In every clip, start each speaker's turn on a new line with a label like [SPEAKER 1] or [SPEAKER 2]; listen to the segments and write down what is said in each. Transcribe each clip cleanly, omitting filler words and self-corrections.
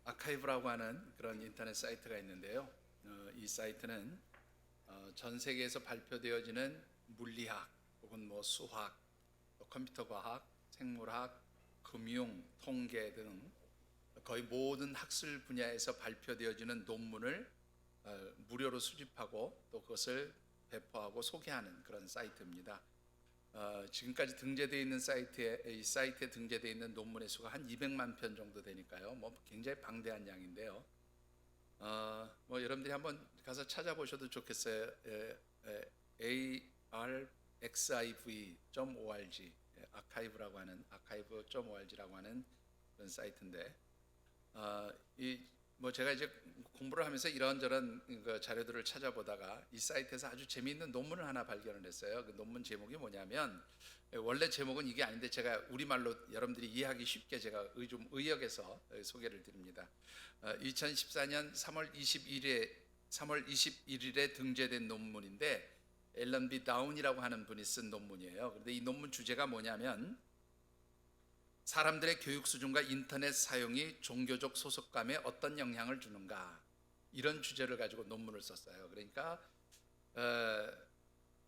[SPEAKER 1] 아카이브라고 하는 그런 인터넷 사이트가 있는데요. 이 사이트는 전 세계에서 발표되어지는 물리학 혹은 수학, 또 컴퓨터 과학, 생물학, 금융, 통계 등 거의 모든 학술 분야에서 발표되어지는 논문을 무료로 수집하고 또 그것을 배포하고 소개하는 그런 사이트입니다. 지금까지 등재되어 있는 이 사이트에 등재되어 있는 논문의 수가 한 200만 편 정도 되니까요. 굉장히 방대한 양인데요. 여러분들이 한번 가서 찾아보셔도 좋겠어요. arxiv.org, 아카이브라고 하는 archive.org라고 하는 그런 사이트인데, 제가 이제 공부를 하면서 이런저런 자료들을 찾아보다가 이 사이트에서 아주 재미있는 논문을 하나 발견을 했어요. 그 논문 제목이 뭐냐면, 원래 제목은 이게 아닌데 제가 우리말로 여러분들이 이해하기 쉽게 제가 좀 의역해서 소개를 드립니다. 2014년 3월 21일에 등재된 논문인데 앨런 B. 다운이라고 하는 분이 쓴 논문이에요. 그런데 이 논문 주제가 뭐냐면, 사람들의 교육 수준과 인터넷 사용이 종교적 소속감에 어떤 영향을 주는가, 이런 주제를 가지고 논문을 썼어요. 그러니까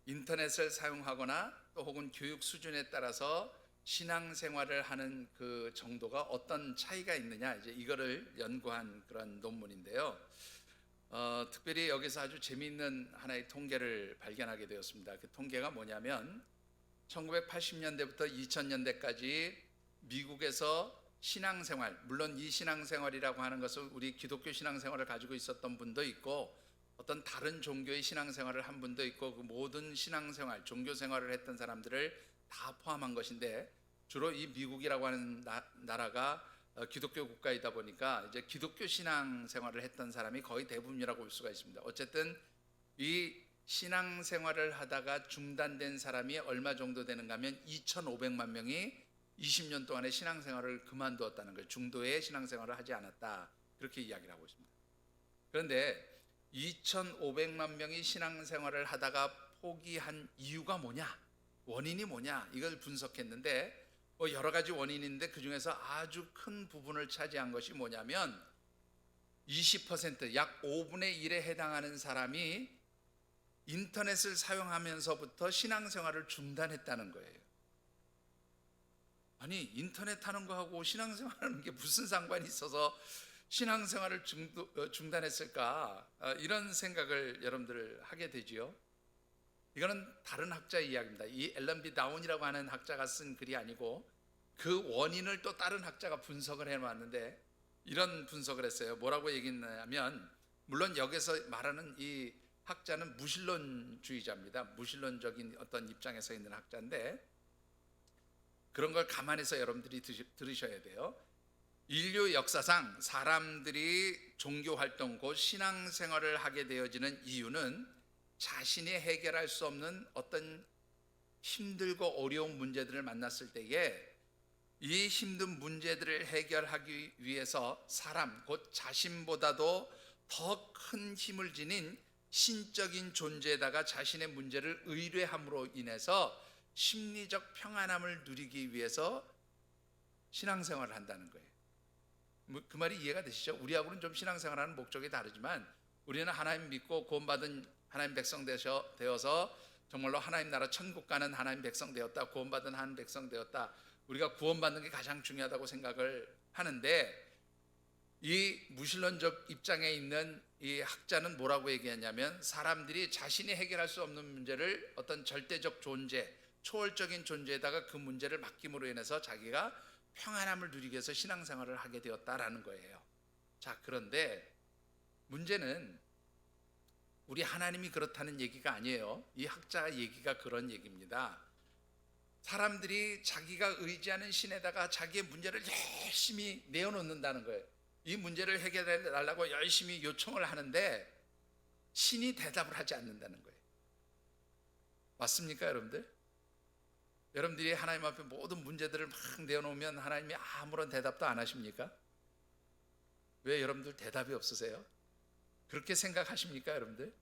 [SPEAKER 1] 인터넷을 사용하거나 또 혹은 교육 수준에 따라서 신앙생활을 하는 그 정도가 어떤 차이가 있느냐, 이제 이거를 연구한 그런 논문인데요. 특별히 여기서 아주 재미있는 하나의 통계를 발견하게 되었습니다. 그 통계가 뭐냐면 1980년대부터 2000년대까지 미국에서 신앙생활, 물론 이 신앙생활이라고 하는 것은 우리 기독교 신앙생활을 가지고 있었던 분도 있고 어떤 다른 종교의 신앙생활을 한 분도 있고, 그 모든 신앙생활, 종교생활을 했던 사람들을 다 포함한 것인데, 주로 이 미국이라고 하는 나라가 기독교 국가이다 보니까 이제 기독교 신앙생활을 했던 사람이 거의 대부분이라고 볼 수가 있습니다. 어쨌든 이 신앙생활을 하다가 중단된 사람이 얼마 정도 되는가 하면 2,500만 명이 20년 동안의 신앙생활을 그만두었다는 거예요. 중도의 신앙생활을 하지 않았다, 그렇게 이야기를 하고 있습니다. 그런데 2,500만 명이 신앙생활을 하다가 포기한 이유가 뭐냐, 원인이 뭐냐, 이걸 분석했는데 여러 가지 원인인데 그 중에서 아주 큰 부분을 차지한 것이 뭐냐면 20%, 약 5분의 1에 해당하는 사람이 인터넷을 사용하면서부터 신앙생활을 중단했다는 거예요. 아니, 인터넷 하는 거하고 신앙생활하는 게 무슨 상관이 있어서 신앙생활을 중단했을까, 이런 생각을 여러분들 하게 되지요. 이거는 다른 학자의 이야기입니다. 이 앨런 B. 다운이라고 하는 학자가 쓴 글이 아니고 그 원인을 또 다른 학자가 분석을 해놨는데, 이런 분석을 했어요. 뭐라고 얘기했냐면, 물론 여기서 말하는 이 학자는 무신론주의자입니다. 무신론적인 어떤 입장에서 있는 학자인데, 그런 걸 감안해서 여러분들이 들으셔야 돼요. 인류 역사상 사람들이 종교활동, 곧 신앙생활을 하게 되어지는 이유는 자신이 해결할 수 없는 어떤 힘들고 어려운 문제들을 만났을 때에 이 힘든 문제들을 해결하기 위해서 사람, 곧 자신보다도 더 큰 힘을 지닌 신적인 존재에다가 자신의 문제를 의뢰함으로 인해서 심리적 평안함을 누리기 위해서 신앙생활을 한다는 거예요. 그 말이 이해가 되시죠? 우리하고는 좀 신앙생활하는 목적이 다르지만 우리는 하나님 믿고 구원받은 하나님 백성 되어서 정말로 하나님 나라 천국 가는 하나님 백성 되었다, 구원받은 하나님 백성 되었다, 우리가 구원받는 게 가장 중요하다고 생각을 하는데, 이 무신론적 입장에 있는 이 학자는 뭐라고 얘기했냐면, 사람들이 자신이 해결할 수 없는 문제를 어떤 절대적 존재, 초월적인 존재에다가 그 문제를 맡김으로 인해서 자기가 평안함을 누리기 위해서 신앙생활을 하게 되었다라는 거예요. 자, 그런데 문제는 우리 하나님이 그렇다는 얘기가 아니에요. 이 학자 얘기가 그런 얘기입니다. 사람들이 자기가 의지하는 신에다가 자기의 문제를 열심히 내어놓는다는 거예요. 이 문제를 해결해 달라고 열심히 요청을 하는데 신이 대답을 하지 않는다는 거예요. 맞습니까, 여러분들? 여러분들이 하나님 앞에 모든 문제들을 막 내어놓으면 하나님이 아무런 대답도 안 하십니까? 왜 여러분들 대답이 없으세요? 그렇게 생각하십니까, 여러분들?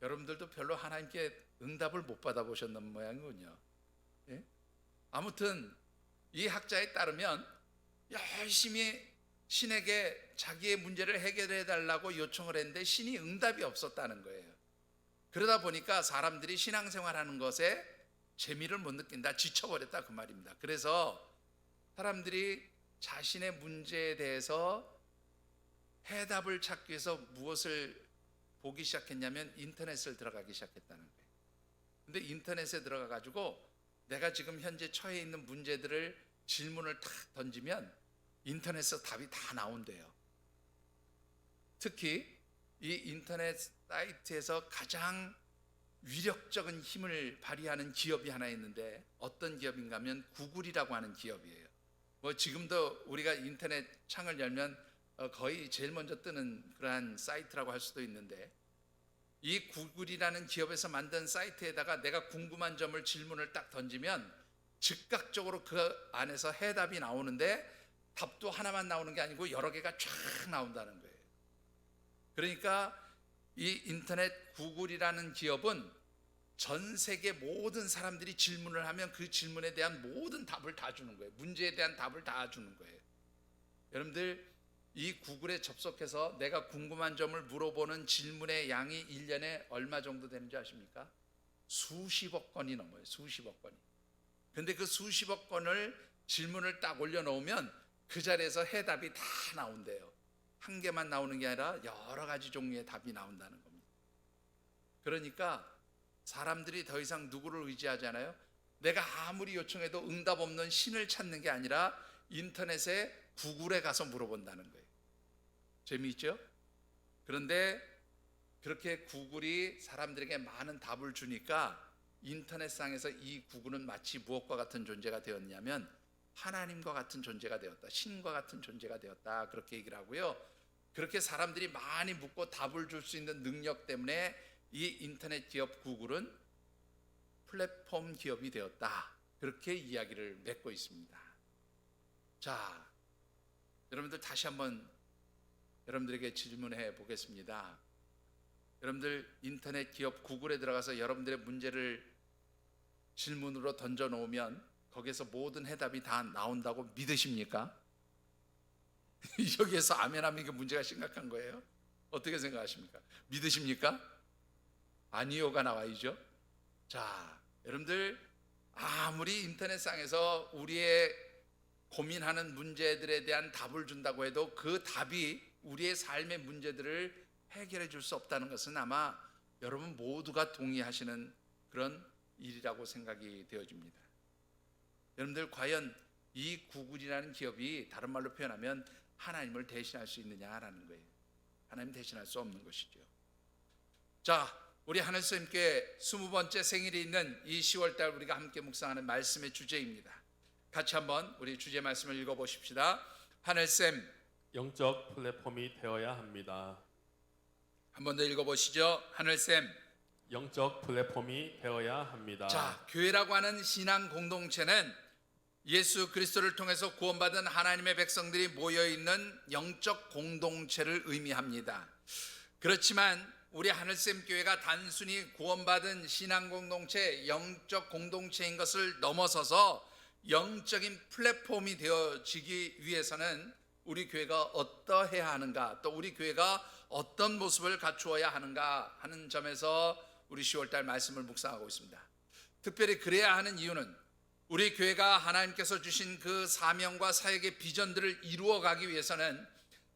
[SPEAKER 1] 여러분들도 별로 하나님께 응답을 못 받아보셨는 모양이군요. 예? 아무튼 이 학자에 따르면 열심히 신에게 자기의 문제를 해결해 달라고 요청을 했는데 신이 응답이 없었다는 거예요. 그러다 보니까 사람들이 신앙생활하는 것에 재미를 못 느낀다, 지쳐버렸다 그 말입니다. 그래서 사람들이 자신의 문제에 대해서 해답을 찾기 위해서 무엇을 보기 시작했냐면 인터넷을 들어가기 시작했다는 거예요. 근데 인터넷에 들어가 가지고 내가 지금 현재 처해 있는 문제들을 질문을 탁 던지면 인터넷에서 답이 다 나온대요. 특히 이 인터넷 사이트에서 가장 위력적인 힘을 발휘하는 기업이 하나 있는데 어떤 기업인가 하면 구글이라고 하는 기업이에요. 뭐 지금도 우리가 인터넷 창을 열면 거의 제일 먼저 뜨는 그러한 사이트라고 할 수도 있는데, 이 구글이라는 기업에서 만든 사이트에다가 내가 궁금한 점을 질문을 딱 던지면 즉각적으로 그 안에서 해답이 나오는데, 답도 하나만 나오는 게 아니고 여러 개가 쫙 나온다는 거예요. 그러니까 이 인터넷 구글이라는 기업은 전 세계 모든 사람들이 질문을 하면 그 질문에 대한 모든 답을 다 주는 거예요. 문제에 대한 답을 다 주는 거예요. 여러분들, 이 구글에 접속해서 내가 궁금한 점을 물어보는 질문의 양이 1년에 얼마 정도 되는지 아십니까? 수십억 건이 넘어요. 수십억 건이. 근데 그 수십억 건을 질문을 딱 올려놓으면 그 자리에서 해답이 다 나온대요. 한 개만 나오는 게 아니라 여러 가지 종류의 답이 나온다는 겁니다. 그러니까 사람들이 더 이상 누구를 의지하잖아요. 내가 아무리 요청해도 응답 없는 신을 찾는 게 아니라 인터넷에 구글에 가서 물어본다는 거예요. 재미있죠? 그런데 그렇게 구글이 사람들에게 많은 답을 주니까 인터넷상에서 이 구글은 마치 무엇과 같은 존재가 되었냐면 하나님과 같은 존재가 되었다, 신과 같은 존재가 되었다, 그렇게 얘기를 하고요. 그렇게 사람들이 많이 묻고 답을 줄 수 있는 능력 때문에 이 인터넷 기업 구글은 플랫폼 기업이 되었다, 그렇게 이야기를 맺고 있습니다. 자, 여러분들 다시 한번 여러분들에게 질문해 보겠습니다. 여러분들 인터넷 기업 구글에 들어가서 여러분들의 문제를 질문으로 던져 놓으면 거기에서 모든 해답이 다 나온다고 믿으십니까? 여기에서 아멘하면 이게 문제가 심각한 거예요. 어떻게 생각하십니까? 믿으십니까? 아니요가 나와야죠. 자, 여러분들 아무리 인터넷상에서 우리의 고민하는 문제들에 대한 답을 준다고 해도 그 답이 우리의 삶의 문제들을 해결해 줄 수 없다는 것은 아마 여러분 모두가 동의하시는 그런 일이라고 생각이 되어집니다. 여러분들, 과연 이 구글이라는 기업이 다른 말로 표현하면 하나님을 대신할 수 있느냐라는 거예요. 하나님 대신할 수 없는 것이죠. 자, 우리 하늘쌤께 20번째 생일이 있는 이 10월달 우리가 함께 묵상하는 말씀의 주제입니다. 같이 한번 우리 주제 말씀을 읽어보십시다. 하늘쌤,
[SPEAKER 2] 영적 플랫폼이 되어야 합니다.
[SPEAKER 1] 한 번 더 읽어보시죠. 하늘쌤,
[SPEAKER 2] 영적 플랫폼이 되어야 합니다.
[SPEAKER 1] 자, 교회라고 하는 신앙 공동체는 예수 그리스도를 통해서 구원받은 하나님의 백성들이 모여있는 영적 공동체를 의미합니다. 그렇지만 우리 하늘샘 교회가 단순히 구원받은 신앙 공동체, 영적 공동체인 것을 넘어서서 영적인 플랫폼이 되어지기 위해서는 우리 교회가 어떠해야 하는가, 또 우리 교회가 어떤 모습을 갖추어야 하는가 하는 점에서 우리 10월달 말씀을 묵상하고 있습니다. 특별히 그래야 하는 이유는 우리 교회가 하나님께서 주신 그 사명과 사역의 비전들을 이루어가기 위해서는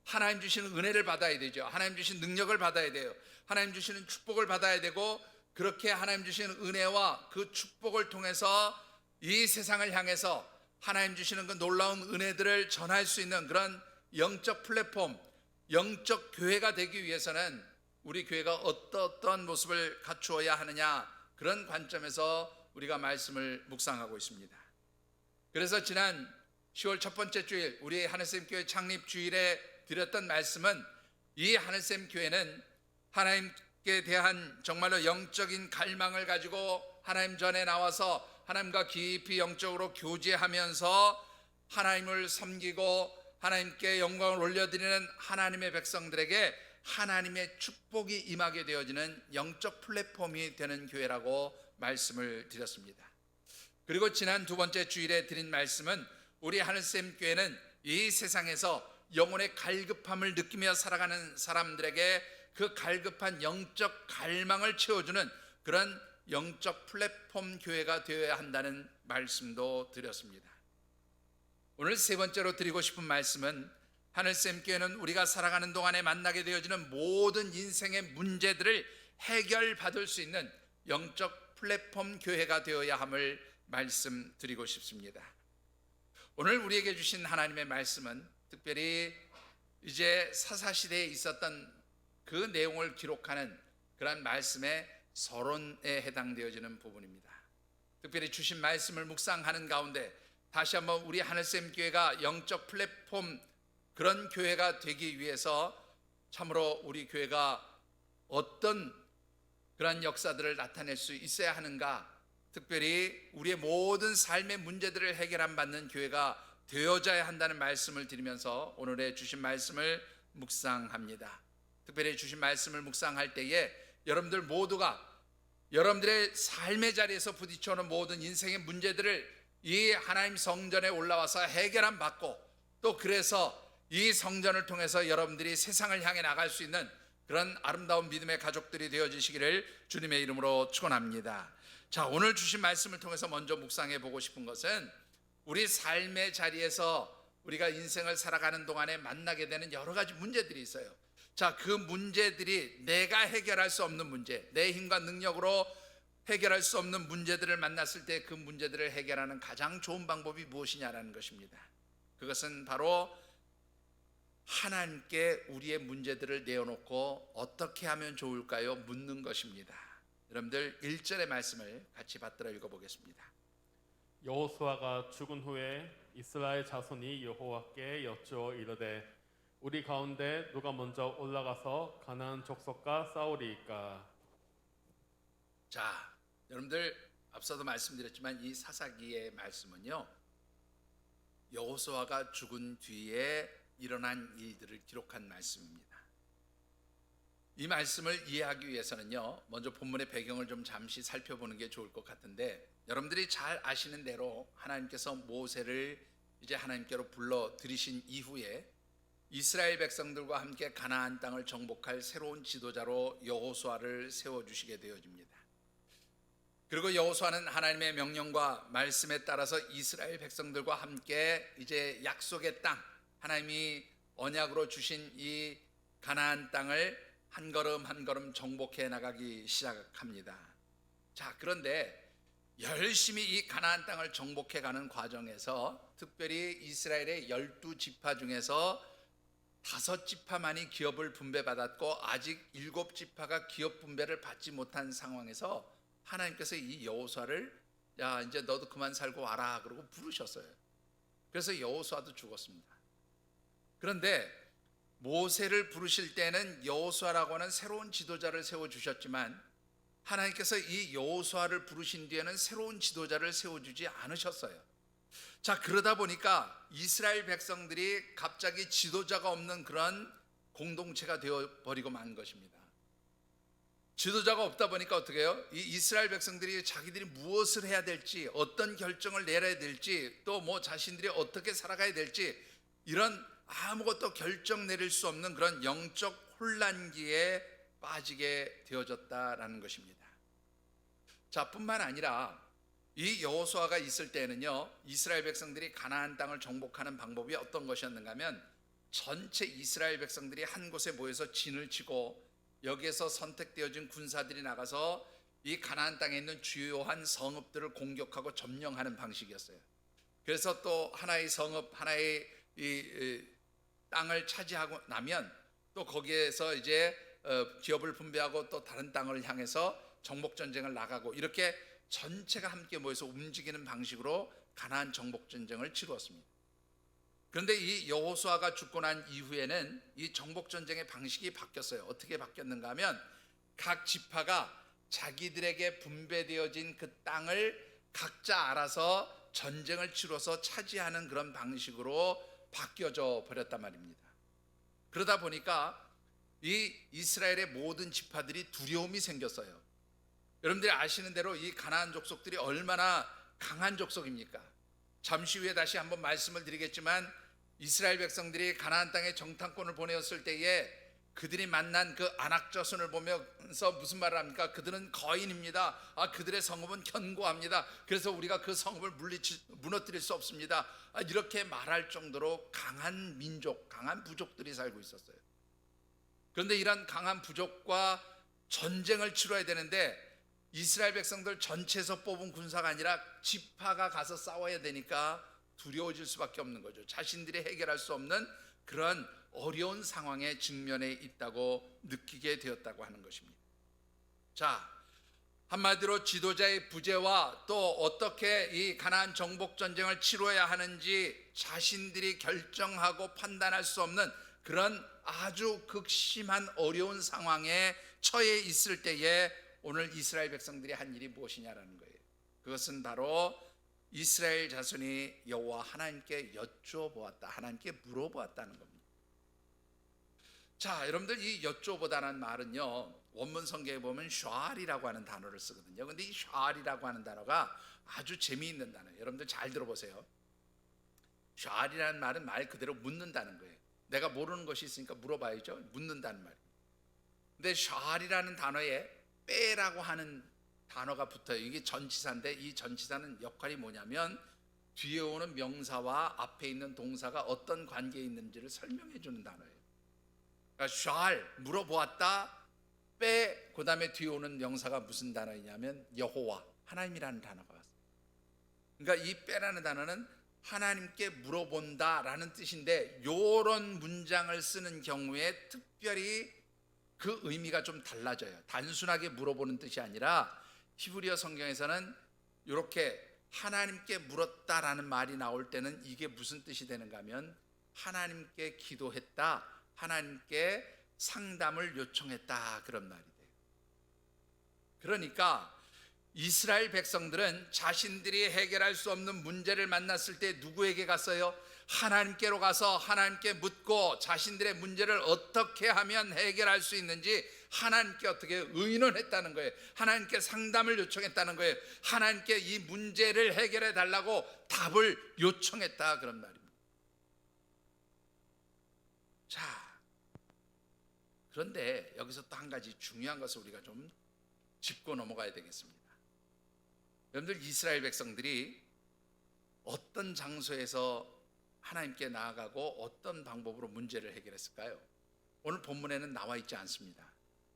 [SPEAKER 1] 하나님 주시는 은혜를 받아야 되죠. 하나님 주신 능력을 받아야 돼요. 하나님 주시는 축복을 받아야 되고, 그렇게 하나님 주시는 은혜와 그 축복을 통해서 이 세상을 향해서 하나님 주시는 그 놀라운 은혜들을 전할 수 있는 그런 영적 플랫폼, 영적 교회가 되기 위해서는 우리 교회가 어떤 모습을 갖추어야 하느냐, 그런 관점에서 우리가 말씀을 묵상하고 있습니다. 그래서 지난 10월 첫 번째 주일 우리 하늘샘 교회 창립 주일에 드렸던 말씀은, 이 하늘샘 교회는 하나님께 대한 정말로 영적인 갈망을 가지고 하나님 전에 나와서 하나님과 깊이 영적으로 교제하면서 하나님을 섬기고 하나님께 영광을 올려드리는 하나님의 백성들에게 하나님의 축복이 임하게 되어지는 영적 플랫폼이 되는 교회라고 말씀을 드렸습니다. 그리고 지난 두 번째 주일에 드린 말씀은, 우리 하늘샘 교회는 이 세상에서 영혼의 갈급함을 느끼며 살아가는 사람들에게 그 갈급한 영적 갈망을 채워주는 그런 영적 플랫폼 교회가 되어야 한다는 말씀도 드렸습니다. 오늘 세 번째로 드리고 싶은 말씀은 하늘샘 교회는 우리가 살아가는 동안에 만나게 되어지는 모든 인생의 문제들을 해결받을 수 있는 영적 플랫폼 교회가 되어야 함을 말씀드리고 싶습니다. 오늘 우리에게 주신 하나님의 말씀은 특별히 이제 사사시대에 있었던 그 내용을 기록하는 그런 말씀의 서론에 해당되어지는 부분입니다. 특별히 주신 말씀을 묵상하는 가운데 다시 한번 우리 하늘샘 교회가 영적 플랫폼 그런 교회가 되기 위해서 참으로 우리 교회가 어떤 그런 역사들을 나타낼 수 있어야 하는가, 특별히 우리의 모든 삶의 문제들을 해결함 받는 교회가 되어져야 한다는 말씀을 드리면서 오늘의 주신 말씀을 묵상합니다. 특별히 주신 말씀을 묵상할 때에 여러분들 모두가 여러분들의 삶의 자리에서 부딪혀오는 모든 인생의 문제들을 이 하나님 성전에 올라와서 해결함 받고, 또 그래서 이 성전을 통해서 여러분들이 세상을 향해 나갈 수 있는 그런 아름다운 믿음의 가족들이 되어지시기를 주님의 이름으로 축원합니다. 자, 오늘 주신 말씀을 통해서 먼저 묵상해 보고 싶은 것은 우리 삶의 자리에서 우리가 인생을 살아가는 동안에 만나게 되는 여러 가지 문제들이 있어요. 자, 그 문제들이 내가 해결할 수 없는 문제, 내 힘과 능력으로 해결할 수 없는 문제들을 만났을 때 그 문제들을 해결하는 가장 좋은 방법이 무엇이냐라는 것입니다. 그것은 바로 하나님께 우리의 문제들을 내어놓고 어떻게 하면 좋을까요? 묻는 것입니다. 여러분들 1절의 말씀을 같이 받들어 읽어보겠습니다.
[SPEAKER 2] 여호수아가 죽은 후에 이스라엘 자손이 여호와께 여쭈어 이르되 우리 가운데 누가 먼저 올라가서 가나안 족속과 싸우리이까.
[SPEAKER 1] 자, 여러분들 앞서도 말씀드렸지만 이 사사기의 말씀은요, 여호수아가 죽은 뒤에 일어난 일들을 기록한 말씀입니다. 이 말씀을 이해하기 위해서는요, 먼저 본문의 배경을 좀 잠시 살펴보는 게 좋을 것 같은데, 여러분들이 잘 아시는 대로 하나님께서 모세를 이제 하나님께로 불러 들이신 이후에 이스라엘 백성들과 함께 가나안 땅을 정복할 새로운 지도자로 여호수아를 세워주시게 되어집니다. 그리고 여호수아는 하나님의 명령과 말씀에 따라서 이스라엘 백성들과 함께 이제 약속의 땅, 하나님이 언약으로 주신 이 가나안 땅을 한 걸음 한 걸음 정복해 나가기 시작합니다. 자, 그런데 열심히 이 가나안 땅을 정복해 가는 과정에서 특별히 이스라엘의 12지파 중에서 5지파만이 기업을 분배받았고 아직 7지파가 기업 분배를 받지 못한 상황에서 하나님께서 이 여호수아를 야, 이제 너도 그만 살고 와라 그러고 부르셨어요. 그래서 여호수아도 죽었습니다. 그런데 모세를 부르실 때는 여호수아라고 하는 새로운 지도자를 세워주셨지만 하나님께서 이 여호수아를 부르신 뒤에는 새로운 지도자를 세워주지 않으셨어요. 자, 그러다 보니까 이스라엘 백성들이 갑자기 지도자가 없는 그런 공동체가 되어버리고 만 것입니다. 지도자가 없다 보니까 어떻게 해요? 이 이스라엘 백성들이 자기들이 무엇을 해야 될지, 어떤 결정을 내려야 될지, 또 뭐 자신들이 어떻게 살아가야 될지, 이런 아무것도 결정 내릴 수 없는 그런 영적 혼란기에 빠지게 되어졌다라는 것입니다. 자, 뿐만 아니라 이 여호수아가 있을 때는요, 이스라엘 백성들이 가나안 땅을 정복하는 방법이 어떤 것이었는가 하면 전체 이스라엘 백성들이 한 곳에 모여서 진을 치고 여기에서 선택되어진 군사들이 나가서 이 가나안 땅에 있는 주요한 성읍들을 공격하고 점령하는 방식이었어요. 그래서 또 하나의 성읍, 하나의 이 땅을 차지하고 나면 또 거기에서 이제 기업을 분배하고 또 다른 땅을 향해서 정복 전쟁을 나가고, 이렇게 전체가 함께 모여서 움직이는 방식으로 가나안 정복 전쟁을 치루었습니다. 그런데 이 여호수아가 죽고 난 이후에는 이 정복 전쟁의 방식이 바뀌었어요. 어떻게 바뀌었는가 하면 각 지파가 자기들에게 분배되어진 그 땅을 각자 알아서 전쟁을 치러서 차지하는 그런 방식으로 바뀌어져 버렸단 말입니다. 그러다 보니까 이 이스라엘의 모든 지파들이 두려움이 생겼어요. 여러분들이 아시는 대로 이 가나안 족속들이 얼마나 강한 족속입니까? 잠시 후에 다시 한번 말씀을 드리겠지만 이스라엘 백성들이 가나안 땅에 정탐꾼을 보내었을 때에 그들이 만난 그 아낙 자손을 보면서 무슨 말을 합니까? 그들은 거인입니다. 그들의 성읍은 견고합니다. 그래서 우리가 그 성읍을 무너뜨릴 수 없습니다. 이렇게 말할 정도로 강한 민족, 강한 부족들이 살고 있었어요. 그런데 이런 강한 부족과 전쟁을 치러야 되는데 이스라엘 백성들 전체에서 뽑은 군사가 아니라 지파가 가서 싸워야 되니까 두려워질 수밖에 없는 거죠. 자신들이 해결할 수 없는 그런 어려운 상황에 직면해 있다고 느끼게 되었다고 하는 것입니다. 자, 한마디로 지도자의 부재와 또 어떻게 이 가나안 정복 전쟁을 치러야 하는지 자신들이 결정하고 판단할 수 없는 그런 아주 극심한 어려운 상황에 처해 있을 때에 오늘 이스라엘 백성들이 한 일이 무엇이냐라는 거예요. 그것은 바로 이스라엘 자손이 여호와 하나님께 여쭈어보았다, 하나님께 물어보았다는 겁니다. 자, 여러분들 이 여쭈어보다는 말은요, 원문 성경에 보면 샤알이라고 하는 단어를 쓰거든요. 근데 이 샤알이라고 하는 단어가 아주 재미있는 단어예요. 여러분들 잘 들어보세요. 샤알이라는 말은 말 그대로 묻는다는 거예요. 내가 모르는 것이 있으니까 물어봐야죠. 묻는다는 말이에요. 근데 샤알이라는 단어에 빼라고 하는 단어가 붙어요. 이게 전치사인데 이 전치사는 역할이 뭐냐면 뒤에 오는 명사와 앞에 있는 동사가 어떤 관계에 있는지를 설명해 주는 단어예요. 그러니까 샤알, 물어보았다, 빼, 그 다음에 뒤에 오는 명사가 무슨 단어이냐면 여호와, 하나님이라는 단어가 왔어요. 그러니까 이 빼라는 단어는 하나님께 물어본다라는 뜻인데 이런 문장을 쓰는 경우에 특별히 그 의미가 좀 달라져요. 단순하게 물어보는 뜻이 아니라 히브리어 성경에서는 이렇게 하나님께 물었다라는 말이 나올 때는 이게 무슨 뜻이 되는가 하면 하나님께 기도했다, 하나님께 상담을 요청했다, 그런 말이 돼요. 그러니까 이스라엘 백성들은 자신들이 해결할 수 없는 문제를 만났을 때 누구에게 갔어요? 하나님께로 가서 하나님께 묻고 자신들의 문제를 어떻게 하면 해결할 수 있는지 하나님께 어떻게 의논했다는 거예요. 하나님께 상담을 요청했다는 거예요. 하나님께 이 문제를 해결해 달라고 답을 요청했다, 그런 말입니다. 자, 그런데 여기서 또 한 가지 중요한 것을 우리가 좀 짚고 넘어가야 되겠습니다. 여러분들, 이스라엘 백성들이 어떤 장소에서 하나님께 나아가고 어떤 방법으로 문제를 해결했을까요? 오늘 본문에는 나와 있지 않습니다.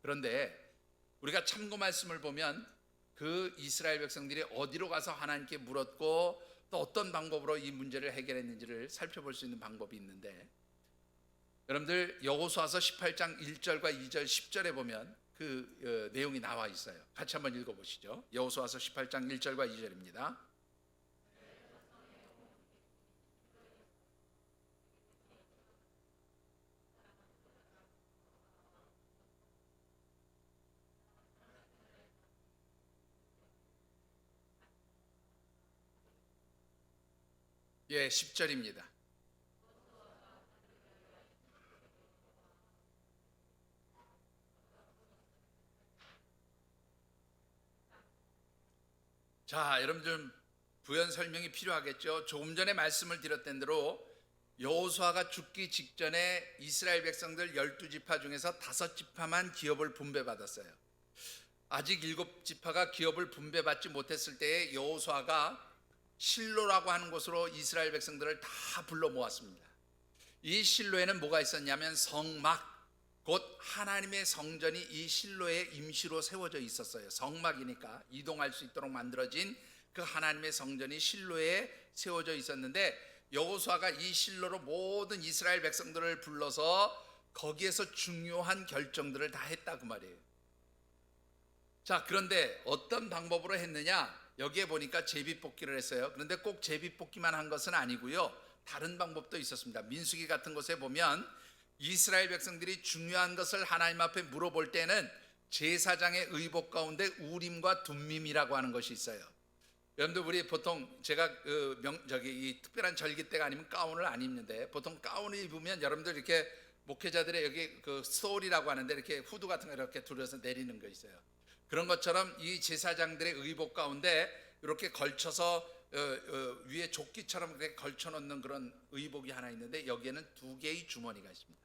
[SPEAKER 1] 그런데 우리가 참고 말씀을 보면 그 이스라엘 백성들이 어디로 가서 하나님께 물었고 또 어떤 방법으로 이 문제를 해결했는지를 살펴볼 수 있는 방법이 있는데, 여러분들 여호수아서 18장 1절과 2절 10절에 보면 그 내용이 나와 있어요. 같이 한번 읽어보시죠. 여호수아서 18장 1절과 2절입니다. 예, 10절입니다. 자, 여러분들 부연 설명이 필요하겠죠. 조금 전에 말씀을 드렸던 대로 여호수아가 죽기 직전에 이스라엘 백성들 12지파 중에서 5지파만 기업을 분배받았어요. 아직 7지파가 기업을 분배받지 못했을 때에 여호수아가 실로라고 하는 곳으로 이스라엘 백성들을 다 불러 모았습니다. 이 실로에는 뭐가 있었냐면 성막, 곧 하나님의 성전이 이 실로에 임시로 세워져 있었어요. 성막이니까 이동할 수 있도록 만들어진 그 하나님의 성전이 실로에 세워져 있었는데 여호수아가 이 실로로 모든 이스라엘 백성들을 불러서 거기에서 중요한 결정들을 다 했다, 그 말이에요. 자, 그런데 어떤 방법으로 했느냐? 여기에 보니까 제비뽑기를 했어요. 그런데 꼭 제비뽑기만 한 것은 아니고요, 다른 방법도 있었습니다. 민수기 같은 곳에 보면 이스라엘 백성들이 중요한 것을 하나님 앞에 물어볼 때는 제사장의 의복 가운데 우림과 둠밈이라고 하는 것이 있어요. 여러분들, 우리 보통 제가 이 특별한 절기 때가 아니면 가운을 안 입는데, 보통 가운을 입으면 여러분들 이렇게 목회자들의 여기 그 스토리라고 하는데 이렇게 후드 같은 거 이렇게 둘러서 내리는 거 있어요. 그런 것처럼 이 제사장들의 의복 가운데 이렇게 걸쳐서 위에 조끼처럼 그렇게 걸쳐놓는 그런 의복이 하나 있는데 여기에는 두 개의 주머니가 있습니다.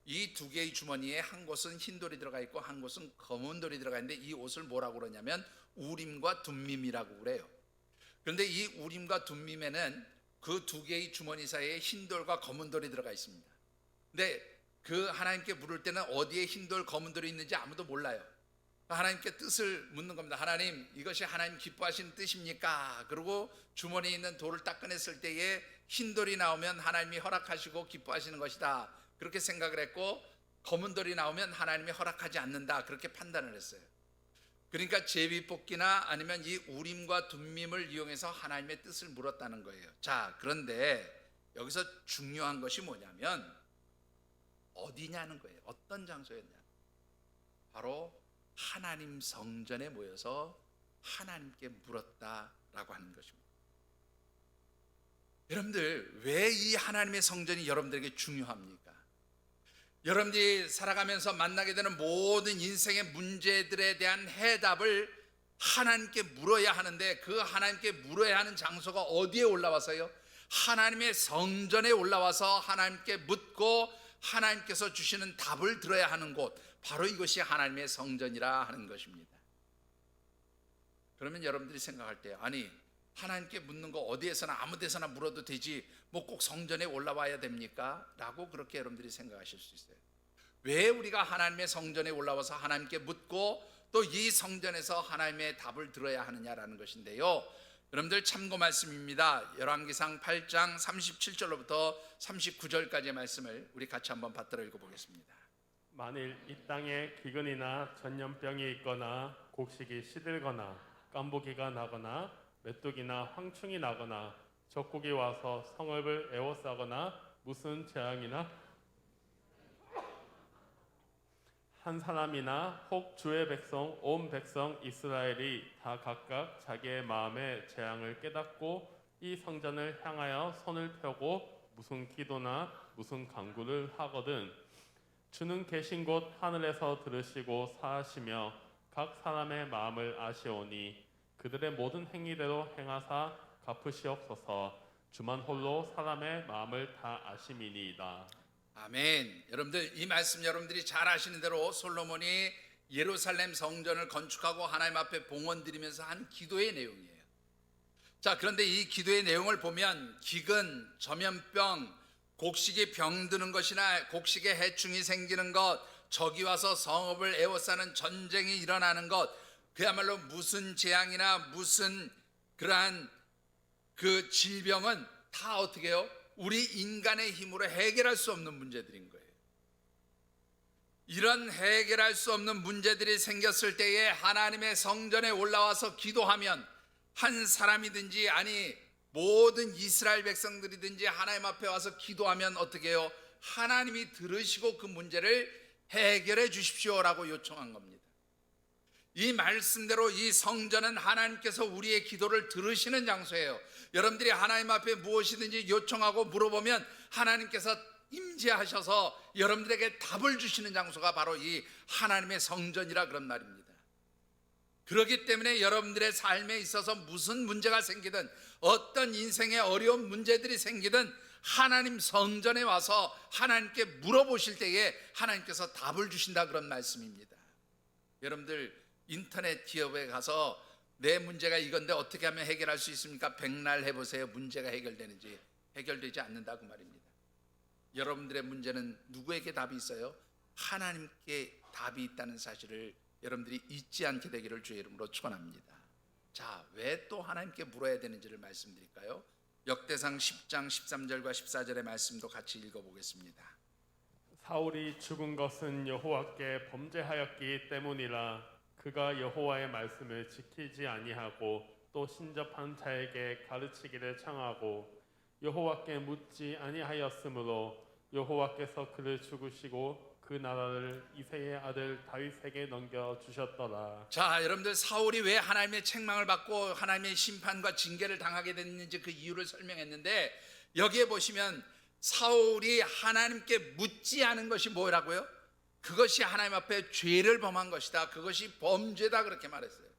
[SPEAKER 1] 이 두 개의 주머니에 한 곳은 흰 돌이 들어가 있고 한 곳은 검은 돌이 들어가 있는데 이 옷을 뭐라고 그러냐면 우림과 둠밈이라고 그래요. 그런데 이 우림과 둠밈에는 그 두 개의 주머니 사이에 흰 돌과 검은 돌이 들어가 있습니다. 근데 그 하나님께 물을 때는 어디에 흰 돌, 검은 돌이 있는지 아무도 몰라요. 하나님께 뜻을 묻는 겁니다. 하나님, 이것이 하나님 기뻐하시는 뜻입니까? 그리고 주머니에 있는 돌을 딱 꺼냈을 때에 흰 돌이 나오면 하나님이 허락하시고 기뻐하시는 것이다, 그렇게 생각을 했고, 검은 돌이 나오면 하나님이 허락하지 않는다, 그렇게 판단을 했어요. 그러니까 제비뽑기나 아니면 이 우림과 둠밈을 이용해서 하나님의 뜻을 물었다는 거예요. 자, 그런데 여기서 중요한 것이 뭐냐면 어디냐는 거예요. 어떤 장소였냐? 바로 하나님 성전에 모여서 하나님께 물었다라고 하는 것입니다. 여러분들, 왜 이 하나님의 성전이 여러분들에게 중요합니까? 여러분들이 살아가면서 만나게 되는 모든 인생의 문제들에 대한 해답을 하나님께 물어야 하는데, 그 하나님께 물어야 하는 장소가 어디에 올라와서요? 하나님의 성전에 올라와서 하나님께 묻고 하나님께서 주시는 답을 들어야 하는 곳, 바로 이것이 하나님의 성전이라 하는 것입니다. 그러면 여러분들이 생각할 때, 아니 하나님께 묻는 거 어디에서나 아무 데서나 물어도 되지 뭐 꼭 성전에 올라와야 됩니까? 라고 그렇게 여러분들이 생각하실 수 있어요. 왜 우리가 하나님의 성전에 올라와서 하나님께 묻고 또 이 성전에서 하나님의 답을 들어야 하느냐라는 것인데요, 여러분들 참고 말씀입니다. 열왕기상 8장 37절로부터 39절까지의 말씀을 우리 같이 한번 받들어 읽어보겠습니다.
[SPEAKER 2] 만일 이 땅에 기근이나 전염병이 있거나 곡식이 시들거나 깐부기가 나거나 메뚜기나 황충이 나거나 적국이 와서 성읍을 에워싸거나 무슨 재앙이나 한 사람이나 혹 주의 백성 온 백성 이스라엘이 다 각각 자기의 마음의 재앙을 깨닫고 이 성전을 향하여 손을 펴고 무슨 기도나 무슨 간구를 하거든 주는 계신 곳 하늘에서 들으시고 사하시며 각 사람의 마음을 아시오니 그들의 모든 행위대로 행하사 갚으시옵소서. 주만 홀로 사람의 마음을 다 아심이니이다.
[SPEAKER 1] 아멘. 여러분들, 이 말씀 여러분들이 잘 아시는 대로 솔로몬이 예루살렘 성전을 건축하고 하나님 앞에 봉헌 드리면서 한 기도의 내용이에요. 자, 그런데 이 기도의 내용을 보면 기근, 전염병, 곡식이 병드는 것이나 곡식에 해충이 생기는 것, 적이 와서 성읍을 에워싸는 전쟁이 일어나는 것, 그야말로 무슨 재앙이나 무슨 그러한 그 질병은 다 어떻게 해요? 우리 인간의 힘으로 해결할 수 없는 문제들인 거예요. 이런 해결할 수 없는 문제들이 생겼을 때에 하나님의 성전에 올라와서 기도하면, 한 사람이든지 아니 모든 이스라엘 백성들이든지 하나님 앞에 와서 기도하면 어떻게 해요? 하나님이 들으시고 그 문제를 해결해 주십시오라고 요청한 겁니다. 이 말씀대로 이 성전은 하나님께서 우리의 기도를 들으시는 장소예요. 여러분들이 하나님 앞에 무엇이든지 요청하고 물어보면 하나님께서 임재하셔서 여러분들에게 답을 주시는 장소가 바로 이 하나님의 성전이라 그런 말입니다. 그렇기 때문에 여러분들의 삶에 있어서 무슨 문제가 생기든, 어떤 인생의 어려운 문제들이 생기든 하나님 성전에 와서 하나님께 물어보실 때에 하나님께서 답을 주신다, 그런 말씀입니다. 여러분들 인터넷 기업에 가서 내 문제가 이건데 어떻게 하면 해결할 수 있습니까? 백날 해보세요. 문제가 해결되는지. 해결되지 않는다고 말입니다. 여러분들의 문제는 누구에게 답이 있어요? 하나님께 답이 있다는 사실을 여러분들이 잊지 않게 되기를 주의 이름으로 축원합니다. 자, 왜 또 하나님께 물어야 되는지를 말씀드릴까요? 역대상 10장 13절과 14절의 말씀도 같이 읽어보겠습니다.
[SPEAKER 2] 사울이 죽은 것은 여호와께 범죄하였기 때문이라. 그가 여호와의 말씀을 지키지 아니하고 또 신접한 자에게 가르치기를 청하고 여호와께 묻지 아니하였으므로 여호와께서 그를 죽으시고 그 나라를 이새의 아들 다윗에게 넘겨주셨더라.
[SPEAKER 1] 자, 여러분들, 사울이 왜 하나님의 책망을 받고 하나님의 심판과 징계를 당하게 됐는지 그 이유를 설명했는데, 여기에 보시면 사울이 하나님께 묻지 않은 것이 뭐라고요? 그것이 하나님 앞에 죄를 범한 것이다, 그것이 범죄다, 그렇게 말했어요.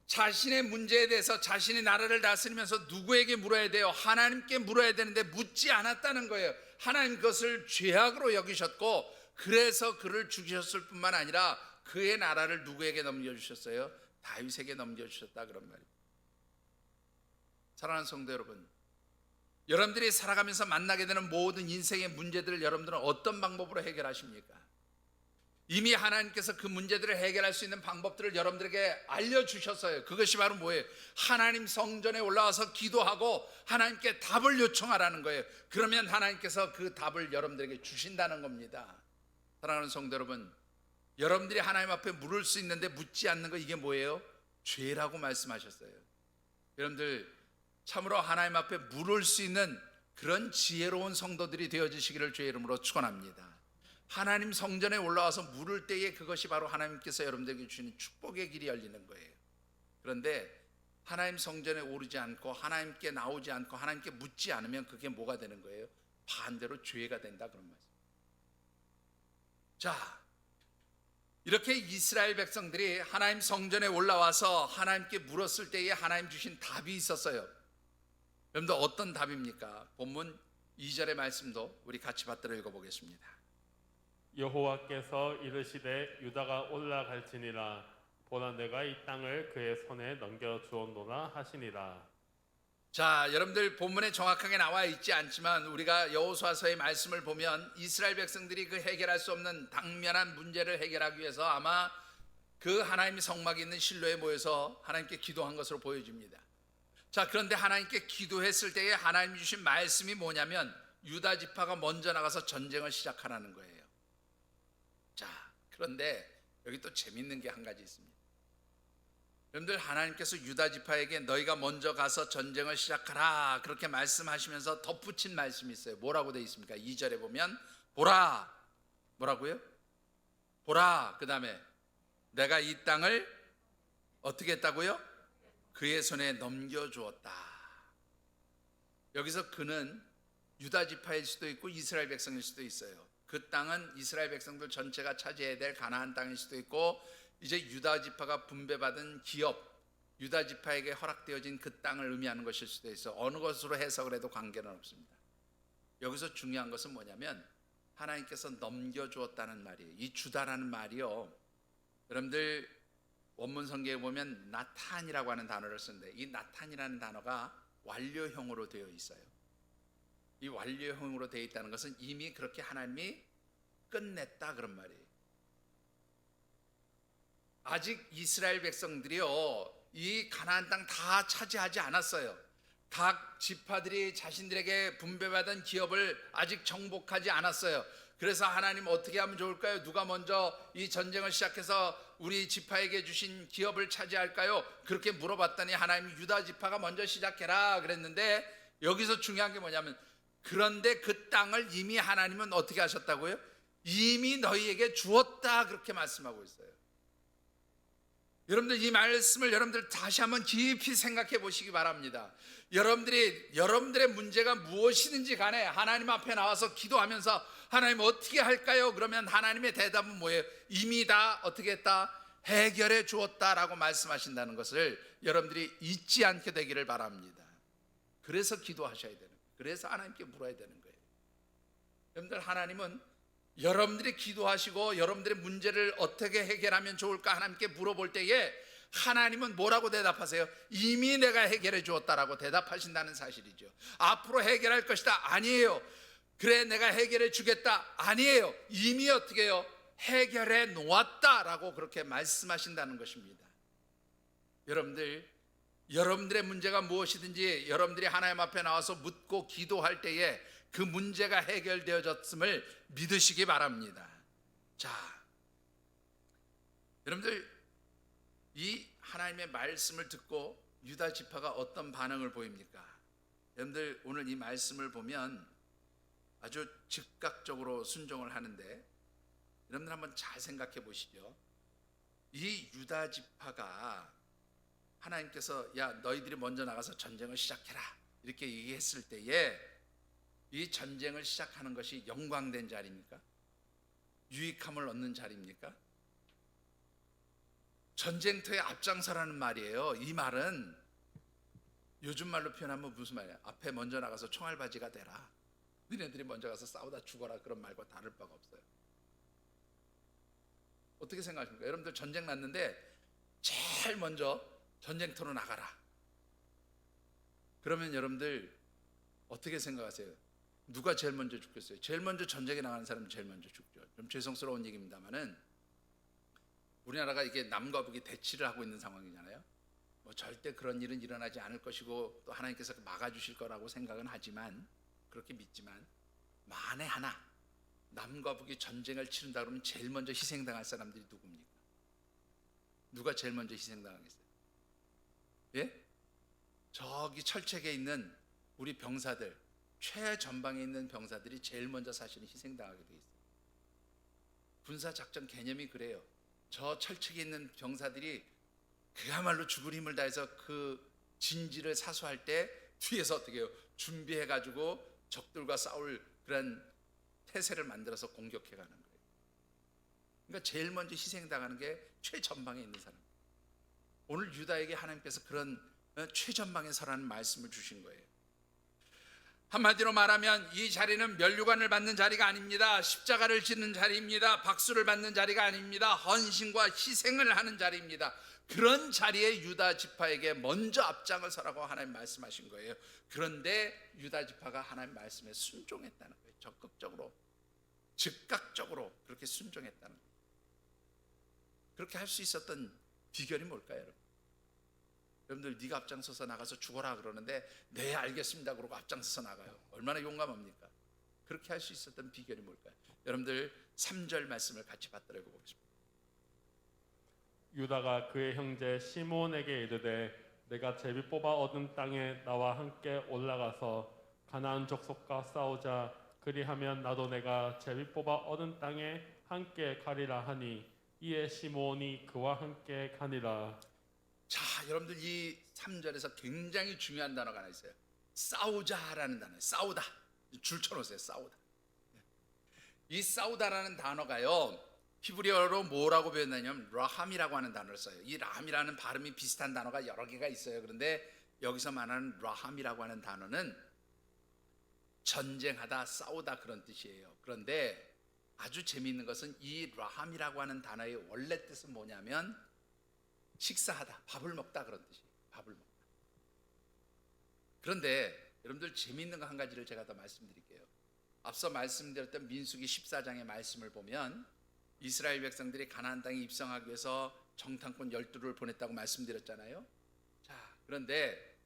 [SPEAKER 1] 자신의 문제에 대해서 자신이 나라를 다스리면서 누구에게 물어야 돼요? 하나님께 물어야 되는데 묻지 않았다는 거예요. 하나님 그것을 죄악으로 여기셨고 그래서 그를 죽이셨을 뿐만 아니라 그의 나라를 누구에게 넘겨주셨어요? 다윗에게 넘겨주셨다 그런 말입니다. 사랑하는 성도 여러분, 여러분들이 살아가면서 만나게 되는 모든 인생의 문제들을 여러분들은 어떤 방법으로 해결하십니까? 이미 하나님께서 그 문제들을 해결할 수 있는 방법들을 여러분들에게 알려주셨어요. 그것이 바로 뭐예요? 하나님 성전에 올라와서 기도하고 하나님께 답을 요청하라는 거예요. 그러면 하나님께서 그 답을 여러분들에게 주신다는 겁니다. 사랑하는 성도 여러분, 여러분들이 하나님 앞에 물을 수 있는데 묻지 않는 거, 이게 뭐예요? 죄라고 말씀하셨어요. 여러분들 참으로 하나님 앞에 물을 수 있는 그런 지혜로운 성도들이 되어주시기를 주의 이름으로 축원합니다. 하나님 성전에 올라와서 물을 때에 그것이 바로 하나님께서 여러분들에게 주시는 축복의 길이 열리는 거예요. 그런데 하나님 성전에 오르지 않고 하나님께 나오지 않고 하나님께 묻지 않으면 그게 뭐가 되는 거예요? 반대로 죄가 된다 그런 말씀. 자, 이렇게 이스라엘 백성들이 하나님 성전에 올라와서 하나님께 물었을 때에 하나님 주신 답이 있었어요. 여러분들 어떤 답입니까? 본문 2절의 말씀도 우리 같이 받들어 읽어보겠습니다.
[SPEAKER 2] 여호와께서 이르시되 유다가 올라갈지니라 보라 내가 이 땅을 그의 손에 넘겨 주었노라 하시니라.
[SPEAKER 1] 자, 여러분들 본문에 정확하게 나와 있지 않지만 우리가 여호수아서의 말씀을 보면 이스라엘 백성들이 그 해결할 수 없는 당면한 문제를 해결하기 위해서 아마 그 하나님의 성막이 있는 실로에 모여서 하나님께 기도한 것으로 보여집니다. 자, 그런데 하나님께 기도했을 때에 하나님이 주신 말씀이 뭐냐면 유다 지파가 먼저 나가서 전쟁을 시작하라는 거예요. 자, 그런데 여기 또 재밌는 게 한 가지 있습니다. 여러분들 하나님께서 유다 지파에게 너희가 먼저 가서 전쟁을 시작하라 그렇게 말씀하시면서 덧붙인 말씀이 있어요. 뭐라고 되어 있습니까? 2절에 보면 보라, 뭐라고요? 보라, 그 다음에 내가 이 땅을 어떻게 했다고요? 그의 손에 넘겨주었다. 여기서 그는 유다 지파일 수도 있고 이스라엘 백성일 수도 있어요. 그 땅은 이스라엘 백성들 전체가 차지해야 될 가나안 땅일 수도 있고 이제 유다 지파가 분배받은 기업, 유다 지파에게 허락되어진 그 땅을 의미하는 것일 수도 있어. 어느 것으로 해석을 해도 관계는 없습니다. 여기서 중요한 것은 뭐냐면 하나님께서 넘겨주었다는 말이에요. 이 주다라는 말이요, 여러분들 원문 성경에 보면 나탄이라고 하는 단어를 쓰는데 이 나탄이라는 단어가 완료형으로 되어 있어요. 이 완료형으로 되어 있다는 것은 이미 그렇게 하나님이 끝냈다 그런 말이에요. 아직 이스라엘 백성들이요 이 가나안 땅 다 차지하지 않았어요. 각 지파들이 자신들에게 분배받은 기업을 아직 정복하지 않았어요. 그래서 하나님 어떻게 하면 좋을까요? 누가 먼저 이 전쟁을 시작해서 우리 지파에게 주신 기업을 차지할까요? 그렇게 물어봤더니 하나님이 유다 지파가 먼저 시작해라 그랬는데 여기서 중요한 게 뭐냐면 그런데 그 땅을 이미 하나님은 어떻게 하셨다고요? 이미 너희에게 주었다 그렇게 말씀하고 있어요. 여러분들 이 말씀을 여러분들 다시 한번 깊이 생각해 보시기 바랍니다. 여러분들의 문제가 무엇이든지 간에 하나님 앞에 나와서 기도하면서 하나님 어떻게 할까요? 그러면 하나님의 대답은 뭐예요? 이미 다 어떻게 했다? 해결해 주었다라고 말씀하신다는 것을 여러분들이 잊지 않게 되기를 바랍니다. 그래서 기도하셔야 되는 거예요. 그래서 하나님께 물어야 되는 거예요. 여러분들 하나님은 여러분들이 기도하시고 여러분들의 문제를 어떻게 해결하면 좋을까 하나님께 물어볼 때에 하나님은 뭐라고 대답하세요? 이미 내가 해결해 주었다라고 대답하신다는 사실이죠. 앞으로 해결할 것이다? 아니에요. 그래 내가 해결해 주겠다? 아니에요. 이미 어떻게 해요? 해결해 놓았다라고 그렇게 말씀하신다는 것입니다. 여러분들의 문제가 무엇이든지 여러분들이 하나님 앞에 나와서 묻고 기도할 때에 그 문제가 해결되어졌음을 믿으시기 바랍니다. 자, 여러분들 이 하나님의 말씀을 듣고 유다 지파가 어떤 반응을 보입니까? 여러분들 오늘 이 말씀을 보면 아주 즉각적으로 순종을 하는데 여러분들 한번 잘 생각해 보시죠. 이 유다 지파가 하나님께서 야 너희들이 먼저 나가서 전쟁을 시작해라 이렇게 얘기했을 때에 이 전쟁을 시작하는 것이 영광된 자리입니까? 유익함을 얻는 자리입니까? 전쟁터에 앞장서라는 말이에요. 이 말은 요즘 말로 표현하면 무슨 말이야? 앞에 먼저 나가서 총알바지가 되라. 너네들이 먼저 가서 싸우다 죽어라. 그런 말과 다를 바가 없어요. 어떻게 생각하십니까? 여러분들 전쟁 났는데 제일 먼저 전쟁터로 나가라. 그러면 여러분들 어떻게 생각하세요? 누가 제일 먼저 죽겠어요? 제일 먼저 전쟁에 나가는 사람이 제일 먼저 죽죠. 좀 죄송스러운 얘기입니다만은 우리나라가 이게 남과 북이 대치를 하고 있는 상황이잖아요. 뭐 절대 그런 일은 일어나지 않을 것이고 또 하나님께서 막아주실 거라고 생각은 하지만, 그렇게 믿지만, 만에 하나 남과 북이 전쟁을 치른다 그러면 제일 먼저 희생당할 사람들이 누굽니까? 누가 제일 먼저 희생당하겠어요? 예? 저기 철책에 있는 우리 병사들, 최전방에 있는 병사들이 제일 먼저 사실은 희생당하게 돼 있어요. 군사작전 개념이 그래요. 저 철책에 있는 병사들이 그야말로 죽을 힘을 다해서 그 진지를 사수할 때 뒤에서 어떻게 해요? 준비해가지고 적들과 싸울 그런 태세를 만들어서 공격해가는 거예요. 그러니까 제일 먼저 희생당하는 게 최전방에 있는 사람. 오늘 유다에게 하나님께서 그런 최전방에 서라는 말씀을 주신 거예요. 한마디로 말하면 이 자리는 면류관을 받는 자리가 아닙니다. 십자가를 지는 자리입니다. 박수를 받는 자리가 아닙니다. 헌신과 희생을 하는 자리입니다. 그런 자리에 유다 지파에게 먼저 앞장을 서라고 하나님 말씀하신 거예요. 그런데 유다 지파가 하나님 말씀에 순종했다는 거예요. 적극적으로, 즉각적으로 그렇게 순종했다는 거예요. 그렇게 할 수 있었던 비결이 뭘까요, 여러분? 여러분들 네가 앞장서서 나가서 죽어라 그러는데 네 알겠습니다 그러고 앞장서서 나가요. 얼마나 용감합니까? 그렇게 할 수 있었던 비결이 뭘까요? 여러분들 3절 말씀을 같이 받들어 보겠습니다.
[SPEAKER 2] 유다가 그의 형제 시므온에게 이르되 내가 제비 뽑아 얻은 땅에 나와 함께 올라가서 가나안 족속과 싸우자. 그리하면 나도 내가 제비 뽑아 얻은 땅에 함께 가리라 하니 이에 시므온이 그와 함께 가니라.
[SPEAKER 1] 자, 여러분들 이 3절에서 굉장히 중요한 단어가 하나 있어요. 싸우자라는 단어예요. 싸우다. 줄 쳐놓으세요. 싸우다. 이 싸우다라는 단어가요, 히브리어로 뭐라고 표현하냐면 라함이라고 하는 단어를 써요. 이 라함이라는 발음이 비슷한 단어가 여러 개가 있어요. 그런데 여기서 말하는 라함이라고 하는 단어는 전쟁하다, 싸우다 그런 뜻이에요. 그런데 아주 재미있는 것은 이 라함이라고 하는 단어의 원래 뜻은 뭐냐면 식사하다, 밥을 먹다 그런 뜻이에요. 밥을 먹다. 그런데 여러분들 재미있는 거 한 가지를 제가 더 말씀드릴게요. 앞서 말씀드렸던 민수기 14장의 말씀을 보면 이스라엘 백성들이 가나안 땅에 입성하기 위해서 정탐꾼 12를 보냈다고 말씀드렸잖아요. 자, 그런데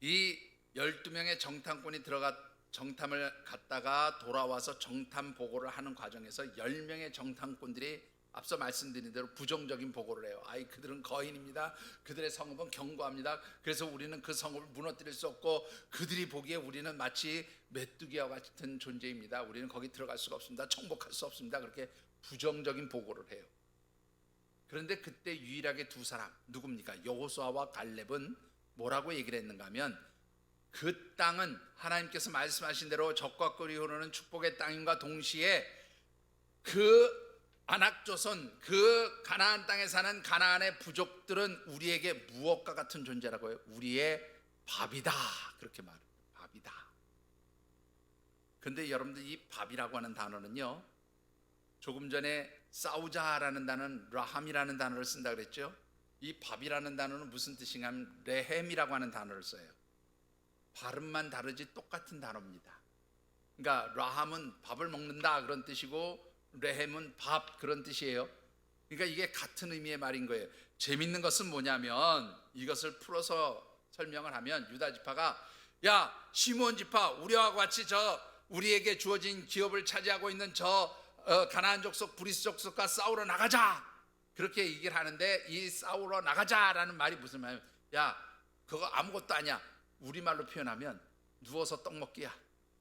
[SPEAKER 1] 이 12명의 정탐꾼이 들어가 정탐을 갔다가 돌아와서 정탐 보고를 하는 과정에서 10명의 정탐꾼들이 앞서 말씀드린 대로 부정적인 보고를 해요. 아이, 그들은 거인입니다. 그들의 성읍은 견고합니다. 그래서 우리는 그 성읍을 무너뜨릴 수 없고 그들이 보기에 우리는 마치 메뚜기와 같은 존재입니다. 우리는 거기 들어갈 수가 없습니다. 정복할 수 없습니다. 그렇게 부정적인 보고를 해요. 그런데 그때 유일하게 두 사람, 누굽니까? 여호수아와 갈렙은 뭐라고 얘기를 했는가 하면 그 땅은 하나님께서 말씀하신 대로 적과 꿀이 흐르는 축복의 땅임과 동시에 그 아낙조선, 그 가나안 땅에 사는 가나안의 부족들은 우리에게 무엇과 같은 존재라고 해요? 우리의 밥이다. 그렇게 말해요. 밥이다. 그런데 여러분들 이 밥이라고 하는 단어는요, 조금 전에 싸우자라는 단어는 라함이라는 단어를 쓴다 그랬죠. 이 밥이라는 단어는 무슨 뜻인가 하면 레헴이라고 하는 단어를 써요. 발음만 다르지 똑같은 단어입니다. 그러니까 라함은 밥을 먹는다 그런 뜻이고 레헴은 밥 그런 뜻이에요. 그러니까 이게 같은 의미의 말인 거예요. 재밌는 것은 뭐냐면 이것을 풀어서 설명을 하면 유다 지파가 야, 시므온 지파, 우리와 같이 우리에게 주어진 기업을 차지하고 있는 가나안 족속 브리스 족속과 싸우러 나가자 그렇게 얘기를 하는데, 이 싸우러 나가자라는 말이 무슨 말이에요? 야, 그거 아무것도 아니야. 우리말로 표현하면 누워서 떡 먹기야,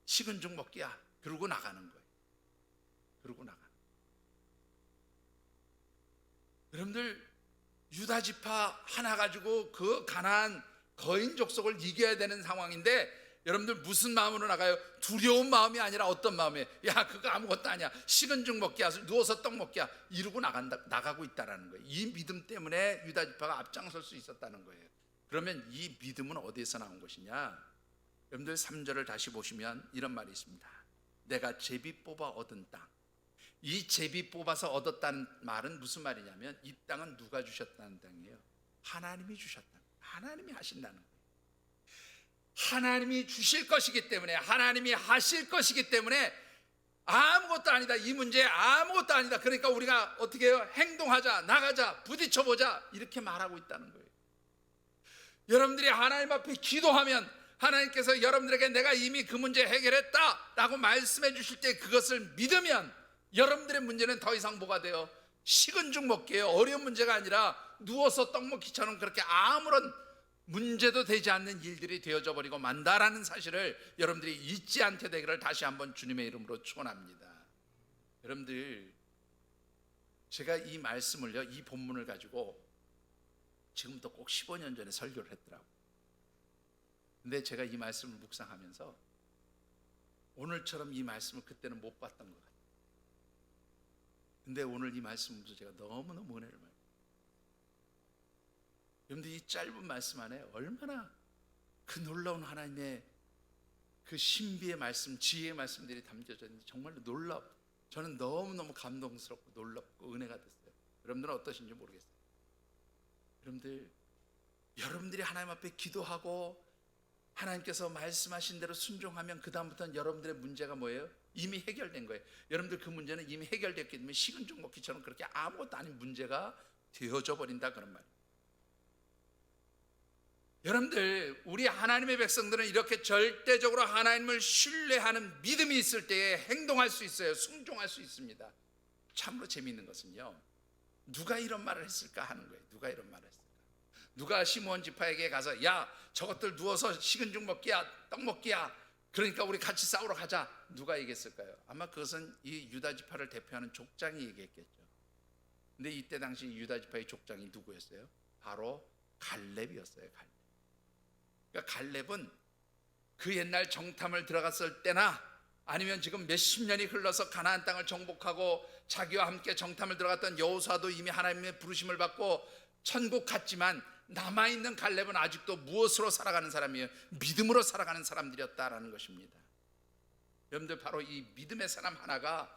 [SPEAKER 1] 식은 죽 먹기야. 그러고 나가는 거예요. 그러고 나가. 여러분들 유다 지파 하나 가지고 그 가나안 거인 족속을 이겨야 되는 상황인데 여러분들 무슨 마음으로 나가요? 두려운 마음이 아니라 어떤 마음이에요? 야, 그거 아무것도 아니야. 식은 죽 먹기야. 누워서 떡 먹기야. 이러고 나가고 있다는 거예요. 이 믿음 때문에 유다 지파가 앞장설 수 있었다는 거예요. 그러면 이 믿음은 어디에서 나온 것이냐? 여러분들 3절을 다시 보시면 이런 말이 있습니다. 내가 제비 뽑아 얻은 땅. 이 제비 뽑아서 얻었다는 말은 무슨 말이냐면 이 땅은 누가 주셨다는 땅이에요? 하나님이 주셨다. 하나님이 하신다는 거예요. 하나님이 주실 것이기 때문에, 하나님이 하실 것이기 때문에 아무것도 아니다. 이 문제 아무것도 아니다. 그러니까 우리가 어떻게 해요? 행동하자, 나가자, 부딪혀보자 이렇게 말하고 있다는 거예요. 여러분들이 하나님 앞에 기도하면 하나님께서 여러분들에게 내가 이미 그 문제 해결했다 라고 말씀해 주실 때 그것을 믿으면 여러분들의 문제는 더 이상 뭐가 돼요? 식은 죽 먹기예요. 어려운 문제가 아니라 누워서 떡 먹기처럼 그렇게 아무런 문제도 되지 않는 일들이 되어져 버리고 만다라는 사실을 여러분들이 잊지 않게 되기를 다시 한번 주님의 이름으로 축원합니다. 여러분들, 제가 이 말씀을요, 이 본문을 가지고 지금부터 꼭 15년 전에 설교를 했더라고요. 근데 제가 이 말씀을 묵상하면서 오늘처럼 이 말씀을 그때는 못 봤던 것 같아요. 근데 오늘 이 말씀으로 제가 너무너무 은혜를 받아요. 여러분들, 이 짧은 말씀 안에 얼마나 그 놀라운 하나님의 그 신비의 말씀, 지혜의 말씀들이 담겨져 있는지 정말로 저는 너무너무 감동스럽고 놀랍고 은혜가 됐어요. 여러분들은 어떠신지 모르겠어요. 여러분들이 하나님 앞에 기도하고 하나님께서 말씀하신 대로 순종하면 그 다음부터는 여러분들의 문제가 뭐예요? 이미 해결된 거예요. 여러분들 그 문제는 이미 해결됐기 때문에 식은 죽 먹기처럼 그렇게 아무것도 아닌 문제가 되어져 버린다, 그런 말이에요. 여러분들, 우리 하나님의 백성들은 이렇게 절대적으로 하나님을 신뢰하는 믿음이 있을 때에 행동할 수 있어요. 순종할 수 있습니다. 참으로 재미있는 것은요, 누가 이런 말을 했을까 하는 거예요. 누가 이런 말을 했을까? 누가 시므온 지파에게 가서 야, 저것들 누워서 식은 죽 먹기야, 떡 먹기야, 그러니까 우리 같이 싸우러 가자, 누가 얘기했을까요? 아마 그것은 이 유다 지파를 대표하는 족장이 얘기했겠죠. 근데 이때 당시 유다 지파의 족장이 누구였어요? 바로 갈렙이었어요. 그러니까 갈렙은 그 옛날 정탐을 들어갔을 때나 아니면 지금 몇십 년이 흘러서 가나안 땅을 정복하고 자기와 함께 정탐을 들어갔던 여호수아도 이미 하나님의 부르심을 받고 천국 갔지만 남아있는 갈렙은 아직도 무엇으로 살아가는 사람이에요? 믿음으로 살아가는 사람들이었다라는 것입니다. 여러분들, 바로 이 믿음의 사람 하나가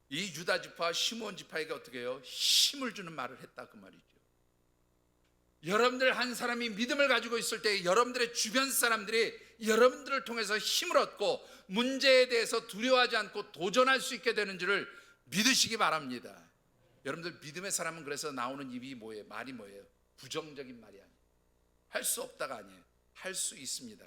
[SPEAKER 1] 이 유다 지파와 시므온 지파에게 어떻게 해요? 힘을 주는 말을 했다, 그 말이죠. 여러분들 한 사람이 믿음을 가지고 있을 때 여러분들의 주변 사람들이 여러분들을 통해서 힘을 얻고 문제에 대해서 두려워하지 않고 도전할 수 있게 되는 줄을 믿으시기 바랍니다. 여러분들, 믿음의 사람은 그래서 나오는 입이 뭐예요? 말이 뭐예요? 부정적인 말이 아니에요. 할 수 없다가 아니에요. 할 수 있습니다.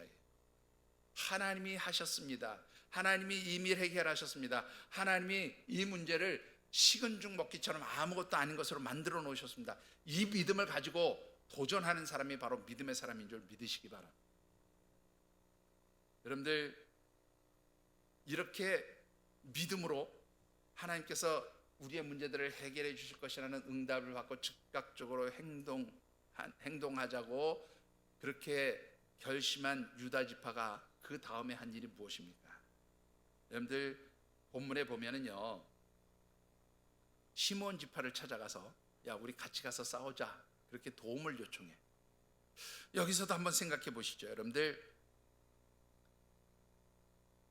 [SPEAKER 1] 하나님이 하셨습니다. 하나님이 이미 해결하셨습니다. 하나님이 이 문제를 식은 죽 먹기처럼 아무것도 아닌 것으로 만들어 놓으셨습니다. 이 믿음을 가지고 도전하는 사람이 바로 믿음의 사람인 줄 믿으시기 바랍니다. 여러분들, 이렇게 믿음으로 하나님께서 우리의 문제들을 해결해 주실 것이라는 응답을 받고 즉각적으로 행동하자고 그렇게 결심한 유다 지파가 그 다음에 한 일이 무엇입니까? 여러분들, 본문에 보면은요, 시므온 지파를 찾아가서 야, 우리 같이 가서 싸우자, 그렇게 도움을 요청해. 여기서도 한번 생각해 보시죠. 여러분들,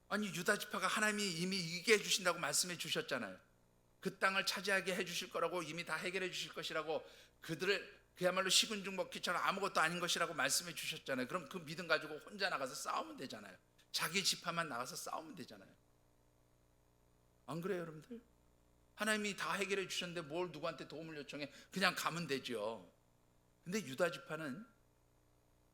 [SPEAKER 1] 아니, 유다 지파가 하나님이 이미 이기게 해주신다고 말씀해 주셨잖아요. 그 땅을 차지하게 해주실 거라고, 이미 다 해결해 주실 것이라고, 그들을 그야말로 식은 죽 먹기처럼 아무것도 아닌 것이라고 말씀해 주셨잖아요. 그럼 그 믿음 가지고 혼자 나가서 싸우면 되잖아요. 자기 지파만 나가서 싸우면 되잖아요. 안 그래요, 여러분들? 하나님이 다 해결해 주셨는데 뭘 누구한테 도움을 요청해? 그냥 가면 되죠. 근데 유다 지파는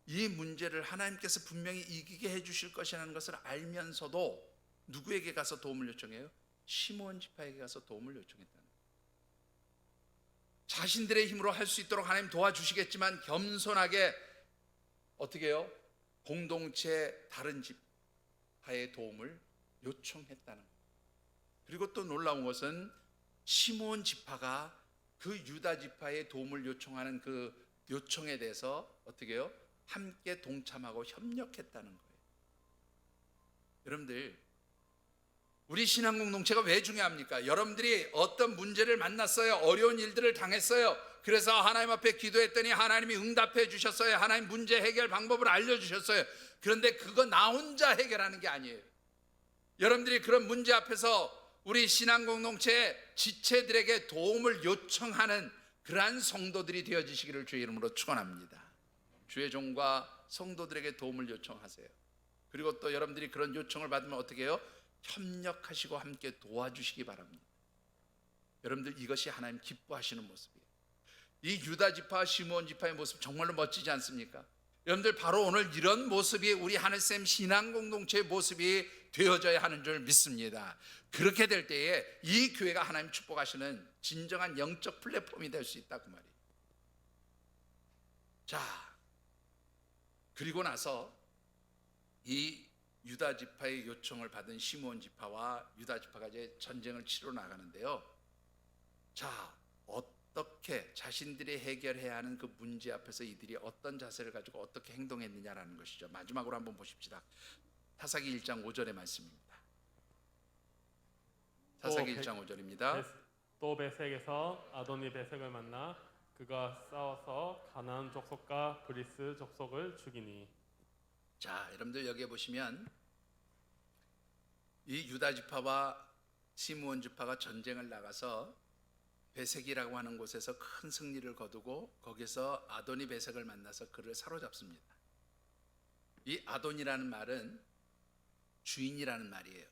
[SPEAKER 1] 이 문제를 하나님께서 분명히 이기게 해주실 것이라는 것을 알면서도 누구에게 가서 도움을 요청해요? 시므온 지파에게 가서 도움을 요청했다는 거예요. 자신들의 힘으로 할 수 있도록 하나님 도와주시겠지만 겸손하게 어떻게 해요? 공동체 다른 지파의 도움을 요청했다는 거예요. 그리고 또 놀라운 것은 시므온 지파가 그 유다 지파의 도움을 요청하는 그 요청에 대해서 어떻게 해요? 함께 동참하고 협력했다는 거예요. 여러분들, 우리 신앙 공동체가 왜 중요합니까? 여러분들이 어떤 문제를 만났어요. 어려운 일들을 당했어요. 그래서 하나님 앞에 기도했더니 하나님이 응답해 주셨어요. 하나님 문제 해결 방법을 알려주셨어요. 그런데 그거 나 혼자 해결하는 게 아니에요. 여러분들이 그런 문제 앞에서 우리 신앙 공동체 지체들에게 도움을 요청하는 그러한 성도들이 되어지시기를 주의 이름으로 축원합니다. 주의 종과 성도들에게 도움을 요청하세요. 그리고 또 여러분들이 그런 요청을 받으면 어떻게 해요? 협력하시고 함께 도와주시기 바랍니다. 여러분들, 이것이 하나님 기뻐하시는 모습이에요. 이 유다 지파와 시므온 지파의 모습 정말로 멋지지 않습니까? 여러분들, 바로 오늘 이런 모습이 우리 하늘샘 신앙 공동체의 모습이 되어져야 하는 줄 믿습니다. 그렇게 될 때에 이 교회가 하나님 축복하시는 진정한 영적 플랫폼이 될 수 있다, 그 말이에요. 자, 그리고 나서 이 유다 지파의 요청을 받은 시므온 지파와 유다 지파가 이제 전쟁을 치러 나가는데요. 자, 어떻게 자신들이 해결해야 하는 그 문제 앞에서 이들이 어떤 자세를 가지고 어떻게 행동했느냐라는 것이죠. 마지막으로 한번 보십시다. 사사기 1장 5절의 말씀입니다. 사사기 1장 5절입니다.
[SPEAKER 2] 또 베색에서 아도니 베색을 만나 그가 싸워서 가나안 족속과 브리스 족속을 죽이니.
[SPEAKER 1] 자, 여러분들 여기에 보시면 이 유다 지파와 시므온 지파가 전쟁을 나가서 베색이라고 하는 곳에서 큰 승리를 거두고 거기서 아도니 베색을 만나서 그를 사로잡습니다. 이 아돈이라는 말은 주인이라는 말이에요.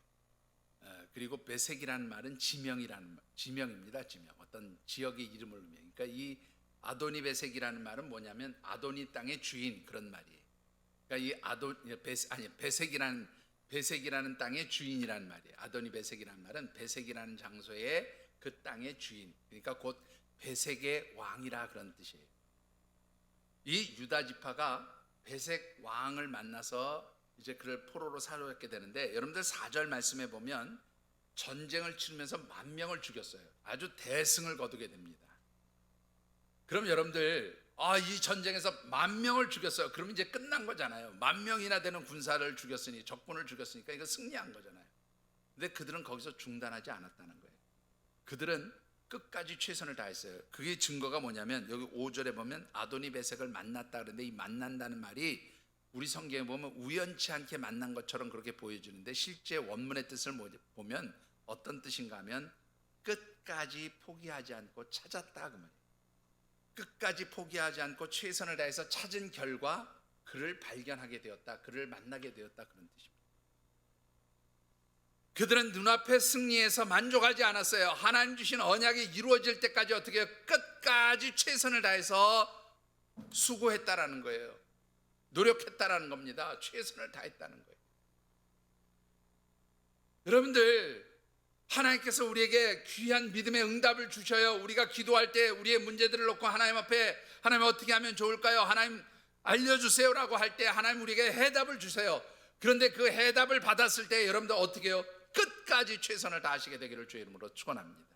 [SPEAKER 1] 그리고 베색이라는 말은 지명입니다. 지명. 어떤 지역의 이름을 의미해요. 그러니까 이 아도니 베색이라는 말은 뭐냐면 아도니 땅의 주인, 그런 말이에요. 그러니까 이 베색이라는 땅의 주인이라는 말이에요. 아도니 베색이라는 말은 베색이라는 장소의 그 땅의 주인, 그러니까 곧 베색의 왕이라 그런 뜻이에요. 이 유다 지파가 베색 왕을 만나서 이제 그를 포로로 사로잡게 되는데, 여러분들 4절 말씀에 보면 전쟁을 치르면서 10,000명을 죽였어요. 아주 대승을 거두게 됩니다. 그럼 여러분들, 이 전쟁에서 10,000명을 죽였어요. 그럼 이제 끝난 거잖아요. 10,000명이나 되는 군사를 죽였으니, 적군을 죽였으니까 이거 승리한 거잖아요. 근데 그들은 거기서 중단하지 않았다는 거예요. 그들은 끝까지 최선을 다했어요. 그게 증거가 뭐냐면 여기 5절에 보면 아도니 베색을 만났다 그러는데, 이 만난다는 말이 우리 성경에 보면 우연치 않게 만난 것처럼 그렇게 보여지는데, 실제 원문의 뜻을 보면 어떤 뜻인가 하면 끝까지 포기하지 않고 찾았다, 그 말이에요. 끝까지 포기하지 않고 최선을 다해서 찾은 결과 그를 발견하게 되었다, 그를 만나게 되었다, 그런 뜻입니다. 그들은 눈앞에 승리해서 만족하지 않았어요. 하나님 주신 언약이 이루어질 때까지 어떻게 해요? 끝까지 최선을 다해서 수고했다라는 거예요. 노력했다라는 겁니다. 최선을 다했다는 거예요. 여러분들, 하나님께서 우리에게 귀한 믿음의 응답을 주셔요. 우리가 기도할 때 우리의 문제들을 놓고 하나님 앞에, 하나님 어떻게 하면 좋을까요? 하나님 알려주세요라고 할 때 하나님 우리에게 해답을 주세요. 그런데 그 해답을 받았을 때 여러분들 어떻게 해요? 끝까지 최선을 다하시게 되기를 주의 이름으로 축원합니다.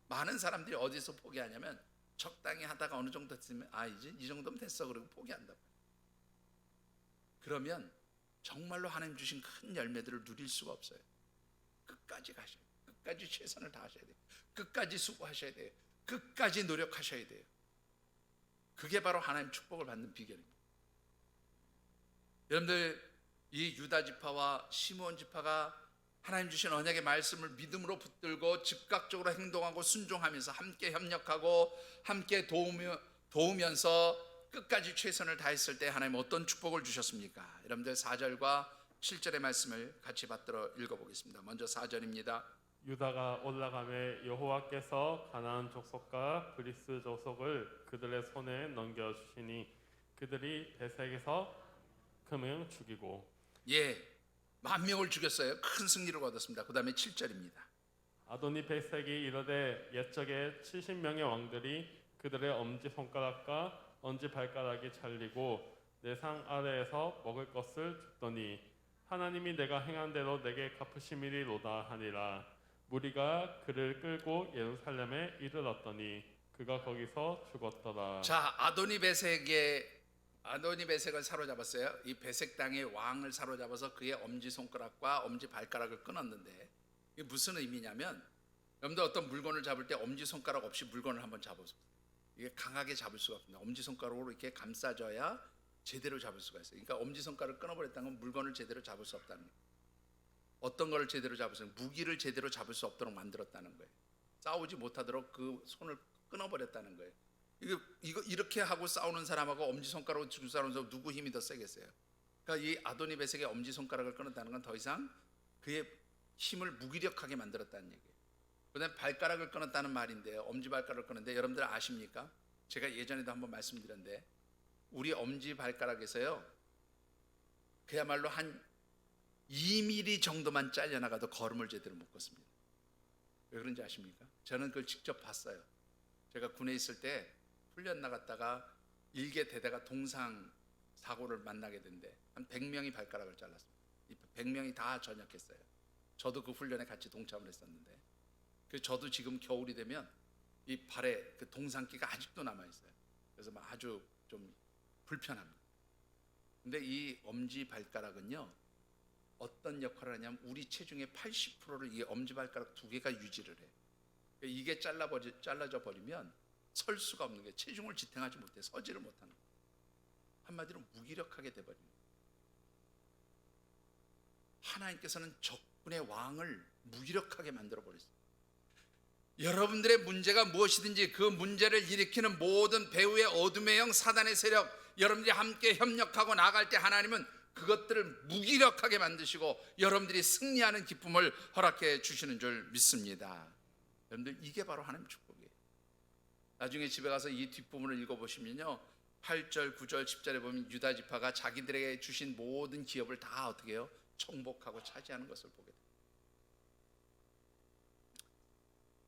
[SPEAKER 1] 많은 사람들이 어디서 포기하냐면 적당히 하다가 어느 정도 됐으면 이제 이 정도면 됐어 그러고 포기한다고. 그러면 정말로 하나님 주신 큰 열매들을 누릴 수가 없어요. 끝까지 가셔야 돼요. 끝까지 최선을 다하셔야 돼요. 끝까지 수고하셔야 돼요. 끝까지 노력하셔야 돼요. 그게 바로 하나님 축복을 받는 비결입니다. 여러분들, 이 유다 지파와 시므온 지파가 하나님 주신 언약의 말씀을 믿음으로 붙들고 즉각적으로 행동하고 순종하면서 함께 협력하고 함께 도우면서 끝까지 최선을 다했을 때 하나님 어떤 축복을 주셨습니까? 여러분들 4절과 7절의 말씀을 같이 받들어 읽어보겠습니다. 먼저 4절입니다.
[SPEAKER 2] 유다가 올라가매 여호와께서 가나안 족속과 브리스 족속을 그들의 손에 넘겨주시니 그들이 베색에서 금을 죽이고.
[SPEAKER 1] 10,000명을 죽였어요. 큰 승리를 거뒀습니다. 그 다음에 7절입니다.
[SPEAKER 2] 아도니 베색이 이르되 옛적에 70명의 왕들이 그들의 엄지손가락과 엄지발가락이 잘리고 내 상 아래에서 먹을 것을 줍더니 하나님이 내가 행한 대로 내게 갚으심이리로다 하니라. 무리가 그를 끌고 예루살렘에 이르렀더니 그가 거기서 죽었더라.
[SPEAKER 1] 자, 아도니 베색의 아도니 베색을 사로잡았어요. 이 베색 땅의 왕을 사로잡아서 그의 엄지 손가락과 엄지 발가락을 끊었는데 이게 무슨 의미냐면 여러분들 어떤 물건을 잡을 때 엄지 손가락 없이 물건을 한번 잡아보세요. 이게 강하게 잡을 수가 없습니다. 엄지 손가락으로 이렇게 감싸줘야 제대로 잡을 수가 있어요. 그러니까 엄지 손가락을 끊어버렸다는 건 물건을 제대로 잡을 수 없다는 거예요. 어떤 거를 제대로 잡을 수 없어요. 무기를 제대로 잡을 수 없도록 만들었다는 거예요. 싸우지 못하도록 그 손을 끊어버렸다는 거예요. 이거 이렇게 하고 싸우는 사람하고 엄지 손가락으로 죽는 사람 누구 힘이 더 세겠어요? 그러니까 이 아도니 베색의 엄지 손가락을 끊었다는 건 더 이상 그의 힘을 무기력하게 만들었다는 얘기예요. 그다음에 발가락을 끊었다는 말인데요. 엄지 발가락을 끊었는데 여러분들 아십니까? 제가 예전에도 한번 말씀드렸는데 우리 엄지 발가락에서요 그야말로 한 2mm 정도만 잘려나가도 걸음을 제대로 못 걷습니다. 왜 그런지 아십니까? 저는 그걸 직접 봤어요. 제가 군에 있을 때 훈련 나갔다가 일개 대대가 동상 사고를 만나게 된데 한 100명이 발가락을 잘랐습니다. 100명이 다 전역했어요. 저도 그 훈련에 같이 동참을 했었는데 그 저도 지금 겨울이 되면 이 발에 그 동상기가 아직도 남아 있어요. 그래서 막 아주 좀 불편합니다. 근데 이 엄지 발가락은요 어떤 역할을 하냐면 우리 체중의 80%를 이 엄지 발가락 두 개가 유지를 해요. 이게 잘라져 버리면 설 수가 없는 게 체중을 지탱하지 못해 서지를 못하는 거예요. 한마디로 무기력하게 돼버립니다. 하나님께서는 적군의 왕을 무기력하게 만들어 버렸어요. 여러분들의 문제가 무엇이든지 그 문제를 일으키는 모든 배후의 어둠의 영 사단의 세력 여러분들이 함께 협력하고 나갈 때 하나님은 그것들을 무기력하게 만드시고 여러분들이 승리하는 기쁨을 허락해 주시는 줄 믿습니다. 여러분들 이게 바로 하나님의 축복이에요. 나중에 집에 가서 이 뒷부분을 읽어보시면요 8절, 9절, 10절에 보면 유다 지파가 자기들에게 주신 모든 기업을 다 어떻게 해요? 정복하고 차지하는 것을 보게 됩니다.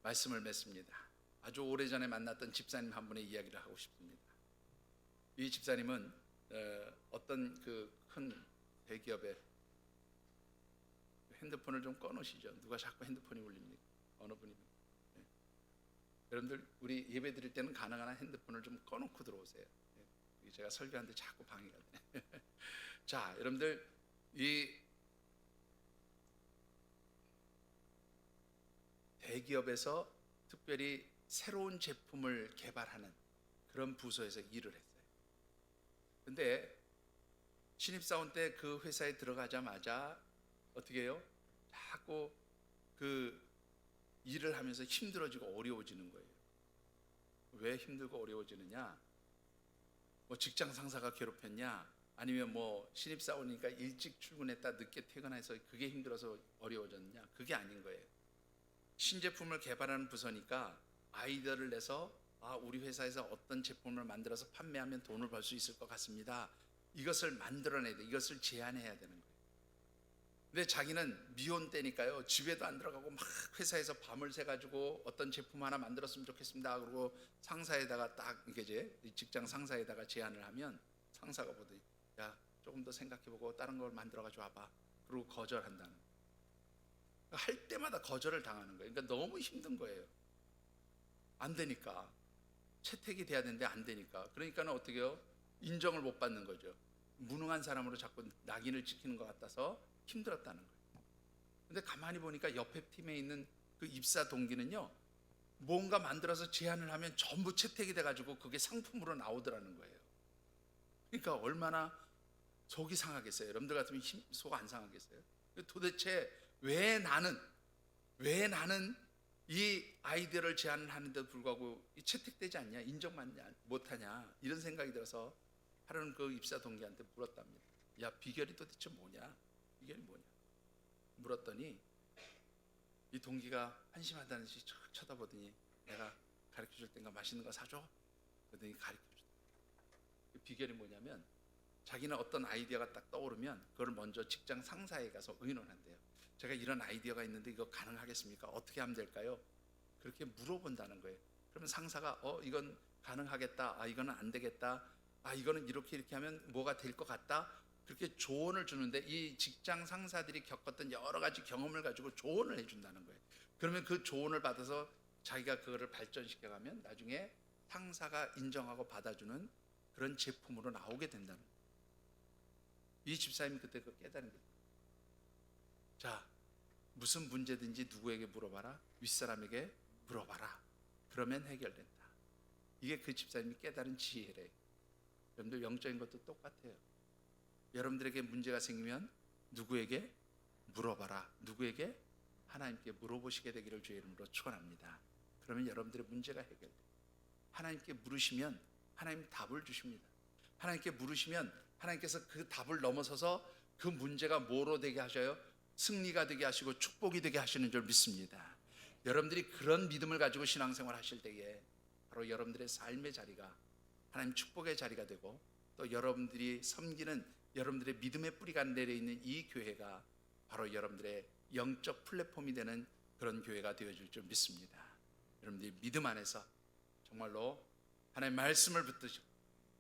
[SPEAKER 1] 말씀을 맺습니다. 아주 오래전에 만났던 집사님 한 분의 이야기를 하고 싶습니다. 이 집사님은 어떤 그 큰 대기업의 핸드폰을 좀 꺼놓으시죠. 누가 자꾸 핸드폰이 울립니까? 어느 분입니까? 네. 여러분들 우리 예배 드릴 때는 가능한 한 핸드폰을 좀 꺼놓고 들어오세요. 네. 제가 설교하는데 자꾸 방해가 돼. 자, 여러분들 이 대기업에서 특별히 새로운 제품을 개발하는 그런 부서에서 일을 했어요. 근데 신입사원 때 그 회사에 들어가자마자 어떻게 해요? 자꾸 그 일을 하면서 힘들어지고 어려워지는 거예요. 왜 힘들고 어려워지느냐? 뭐 직장 상사가 괴롭혔냐? 아니면 뭐 신입사원이니까 일찍 출근했다 늦게 퇴근해서 그게 힘들어서 어려워졌냐? 그게 아닌 거예요. 신제품을 개발하는 부서니까 아이디어를 내서 우리 회사에서 어떤 제품을 만들어서 판매하면 돈을 벌 수 있을 것 같습니다. 이것을 만들어내야 돼. 이것을 제안해야 되는 거예요. 근데 자기는 미혼 때니까요. 집에도 안 들어가고 막 회사에서 밤을 새가지고 어떤 제품 하나 만들었으면 좋겠습니다. 그리고 상사에다가 딱 이제 직장 상사에다가 제안을 하면 상사가 보더니 야 조금 더 생각해보고 다른 걸 만들어가지고 와봐. 그리고 거절한다는 거예요. 할 때마다 거절을 당하는 거예요. 그러니까 너무 힘든 거예요. 안 되니까 채택이 돼야 되는데 안 되니까 그러니까는 어떻게 해요? 인정을 못 받는 거죠. 무능한 사람으로 자꾸 낙인을 찍히는 것 같아서 힘들었다는 거예요. 근데 가만히 보니까 옆에 팀에 있는 그 입사 동기는요 뭔가 만들어서 제안을 하면 전부 채택이 돼가지고 그게 상품으로 나오더라는 거예요. 그러니까 얼마나 속이 상하겠어요. 여러분들 같으면 속 안 상하겠어요? 도대체 왜 나는 이 아이디어를 제안을 하는데도 불구하고 채택되지 않냐, 인정 못하냐 이런 생각이 들어서 하루는 그 입사 동기한테 물었답니다. 야 비결이 도대체 뭐냐? 비결이 뭐냐? 물었더니 이 동기가 한심하다는 듯이 쳐다보더니 내가 가르쳐줄 땐가 맛있는 거 사줘? 그러더니 가르쳐줬다. 그 비결이 뭐냐면 자기는 어떤 아이디어가 딱 떠오르면 그걸 먼저 직장 상사에 가서 의논한대요. 제가 이런 아이디어가 있는데 이거 가능하겠습니까? 어떻게 하면 될까요? 그렇게 물어본다는 거예요. 그러면 상사가 이건 가능하겠다. 이거는 안 되겠다. 이거는 이렇게 하면 뭐가 될 것 같다. 그렇게 조언을 주는데 이 직장 상사들이 겪었던 여러 가지 경험을 가지고 조언을 해준다는 거예요. 그러면 그 조언을 받아서 자기가 그거를 발전시켜가면 나중에 상사가 인정하고 받아주는 그런 제품으로 나오게 된다는 거예요. 이 집사님이 그때 그 깨달은 거예요. 자, 무슨 문제든지 누구에게 물어봐라. 윗사람에게 물어봐라. 그러면 해결된다. 이게 그 집사님이 깨달은 지혜래요. 여러분들 영적인 것도 똑같아요. 여러분들에게 문제가 생기면 누구에게 물어봐라. 누구에게? 하나님께 물어보시게 되기를 주의 이름으로 축원합니다. 그러면 여러분들의 문제가 해결돼요. 하나님께 물으시면 하나님 답을 주십니다. 하나님께 물으시면 하나님께서 그 답을 넘어서서 그 문제가 뭐로 되게 하셔요? 승리가 되게 하시고 축복이 되게 하시는 줄 믿습니다. 여러분들이 그런 믿음을 가지고 신앙생활 하실 때에 바로 여러분들의 삶의 자리가 하나님 축복의 자리가 되고, 또 여러분들이 섬기는 여러분들의 믿음의 뿌리가 내려있는 이 교회가 바로 여러분들의 영적 플랫폼이 되는 그런 교회가 되어줄 줄 믿습니다. 여러분들이 믿음 안에서 정말로 하나님의 말씀을 붙드시고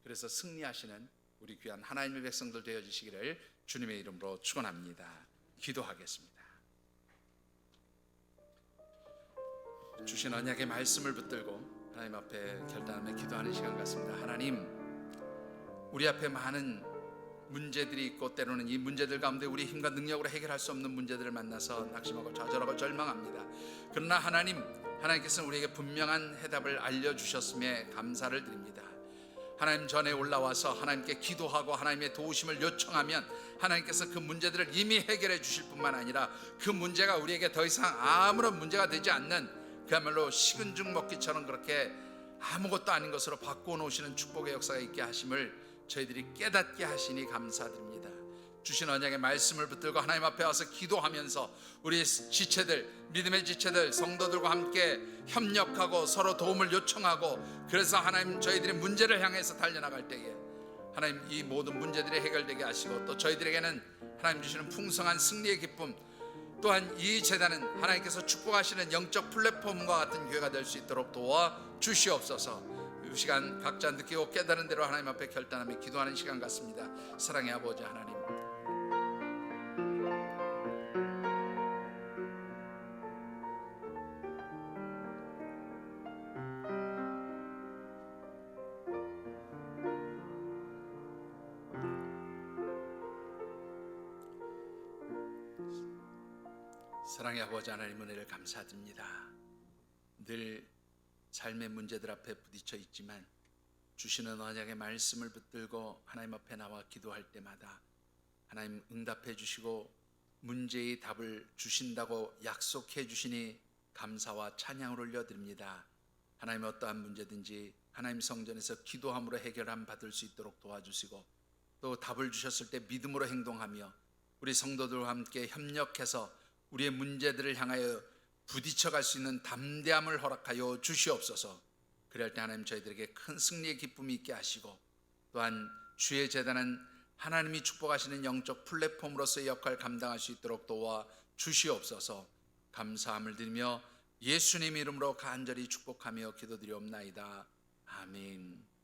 [SPEAKER 1] 그래서 승리하시는 우리 귀한 하나님의 백성들 되어주시기를 주님의 이름으로 축원합니다. 기도하겠습니다. 주신 언약의 말씀을 붙들고 하나님 앞에 결단하며 기도하는 시간 같습니다. 하나님, 우리 앞에 많은 문제들이 있고 때로는 이 문제들 가운데 우리 힘과 능력으로 해결할 수 없는 문제들을 만나서 낙심하고 좌절하고 절망합니다. 그러나 하나님께서는 우리에게 분명한 해답을 알려주셨음에 감사를 드립니다. 하나님 전에 올라와서 하나님께 기도하고 하나님의 도우심을 요청하면 하나님께서 그 문제들을 이미 해결해 주실 뿐만 아니라 그 문제가 우리에게 더 이상 아무런 문제가 되지 않는, 그야말로 식은 죽 먹기처럼 그렇게 아무것도 아닌 것으로 바꾸어 놓으시는 축복의 역사가 있게 하심을 저희들이 깨닫게 하시니 감사드립니다. 주신 언약의 말씀을 붙들고 하나님 앞에 와서 기도하면서 우리 지체들, 믿음의 지체들, 성도들과 함께 협력하고 서로 도움을 요청하고, 그래서 하나님 저희들이 문제를 향해서 달려나갈 때에 하나님 이 모든 문제들이 해결되게 하시고, 또 저희들에게는 하나님 주시는 풍성한 승리의 기쁨, 또한 이 제단은 하나님께서 축복하시는 영적 플랫폼과 같은 교회가 될 수 있도록 도와 주시옵소서. 이 시간 각자 느끼고 깨달은 대로 하나님 앞에 결단하며 기도하는 시간 같습니다. 사랑의 아버지 하나님, 사랑의 아버지 하나님, 은혜를 감사드립니다. 늘 삶의 문제들 앞에 부딪혀 있지만 주시는 언약의 말씀을 붙들고 하나님 앞에 나와 기도할 때마다 하나님 응답해 주시고 문제의 답을 주신다고 약속해 주시니 감사와 찬양을 올려드립니다. 하나님, 어떠한 문제든지 하나님 성전에서 기도함으로 해결함 받을 수 있도록 도와주시고, 또 답을 주셨을 때 믿음으로 행동하며 우리 성도들과 함께 협력해서 우리의 문제들을 향하여 부딪혀갈 수 있는 담대함을 허락하여 주시옵소서. 그럴 때 하나님 저희들에게 큰 승리의 기쁨이 있게 하시고, 또한 주의 제단은 하나님이 축복하시는 영적 플랫폼으로서의 역할을 감당할 수 있도록 도와 주시옵소서. 감사함을 드리며 예수님 이름으로 간절히 축복하며 기도드리옵나이다. 아멘.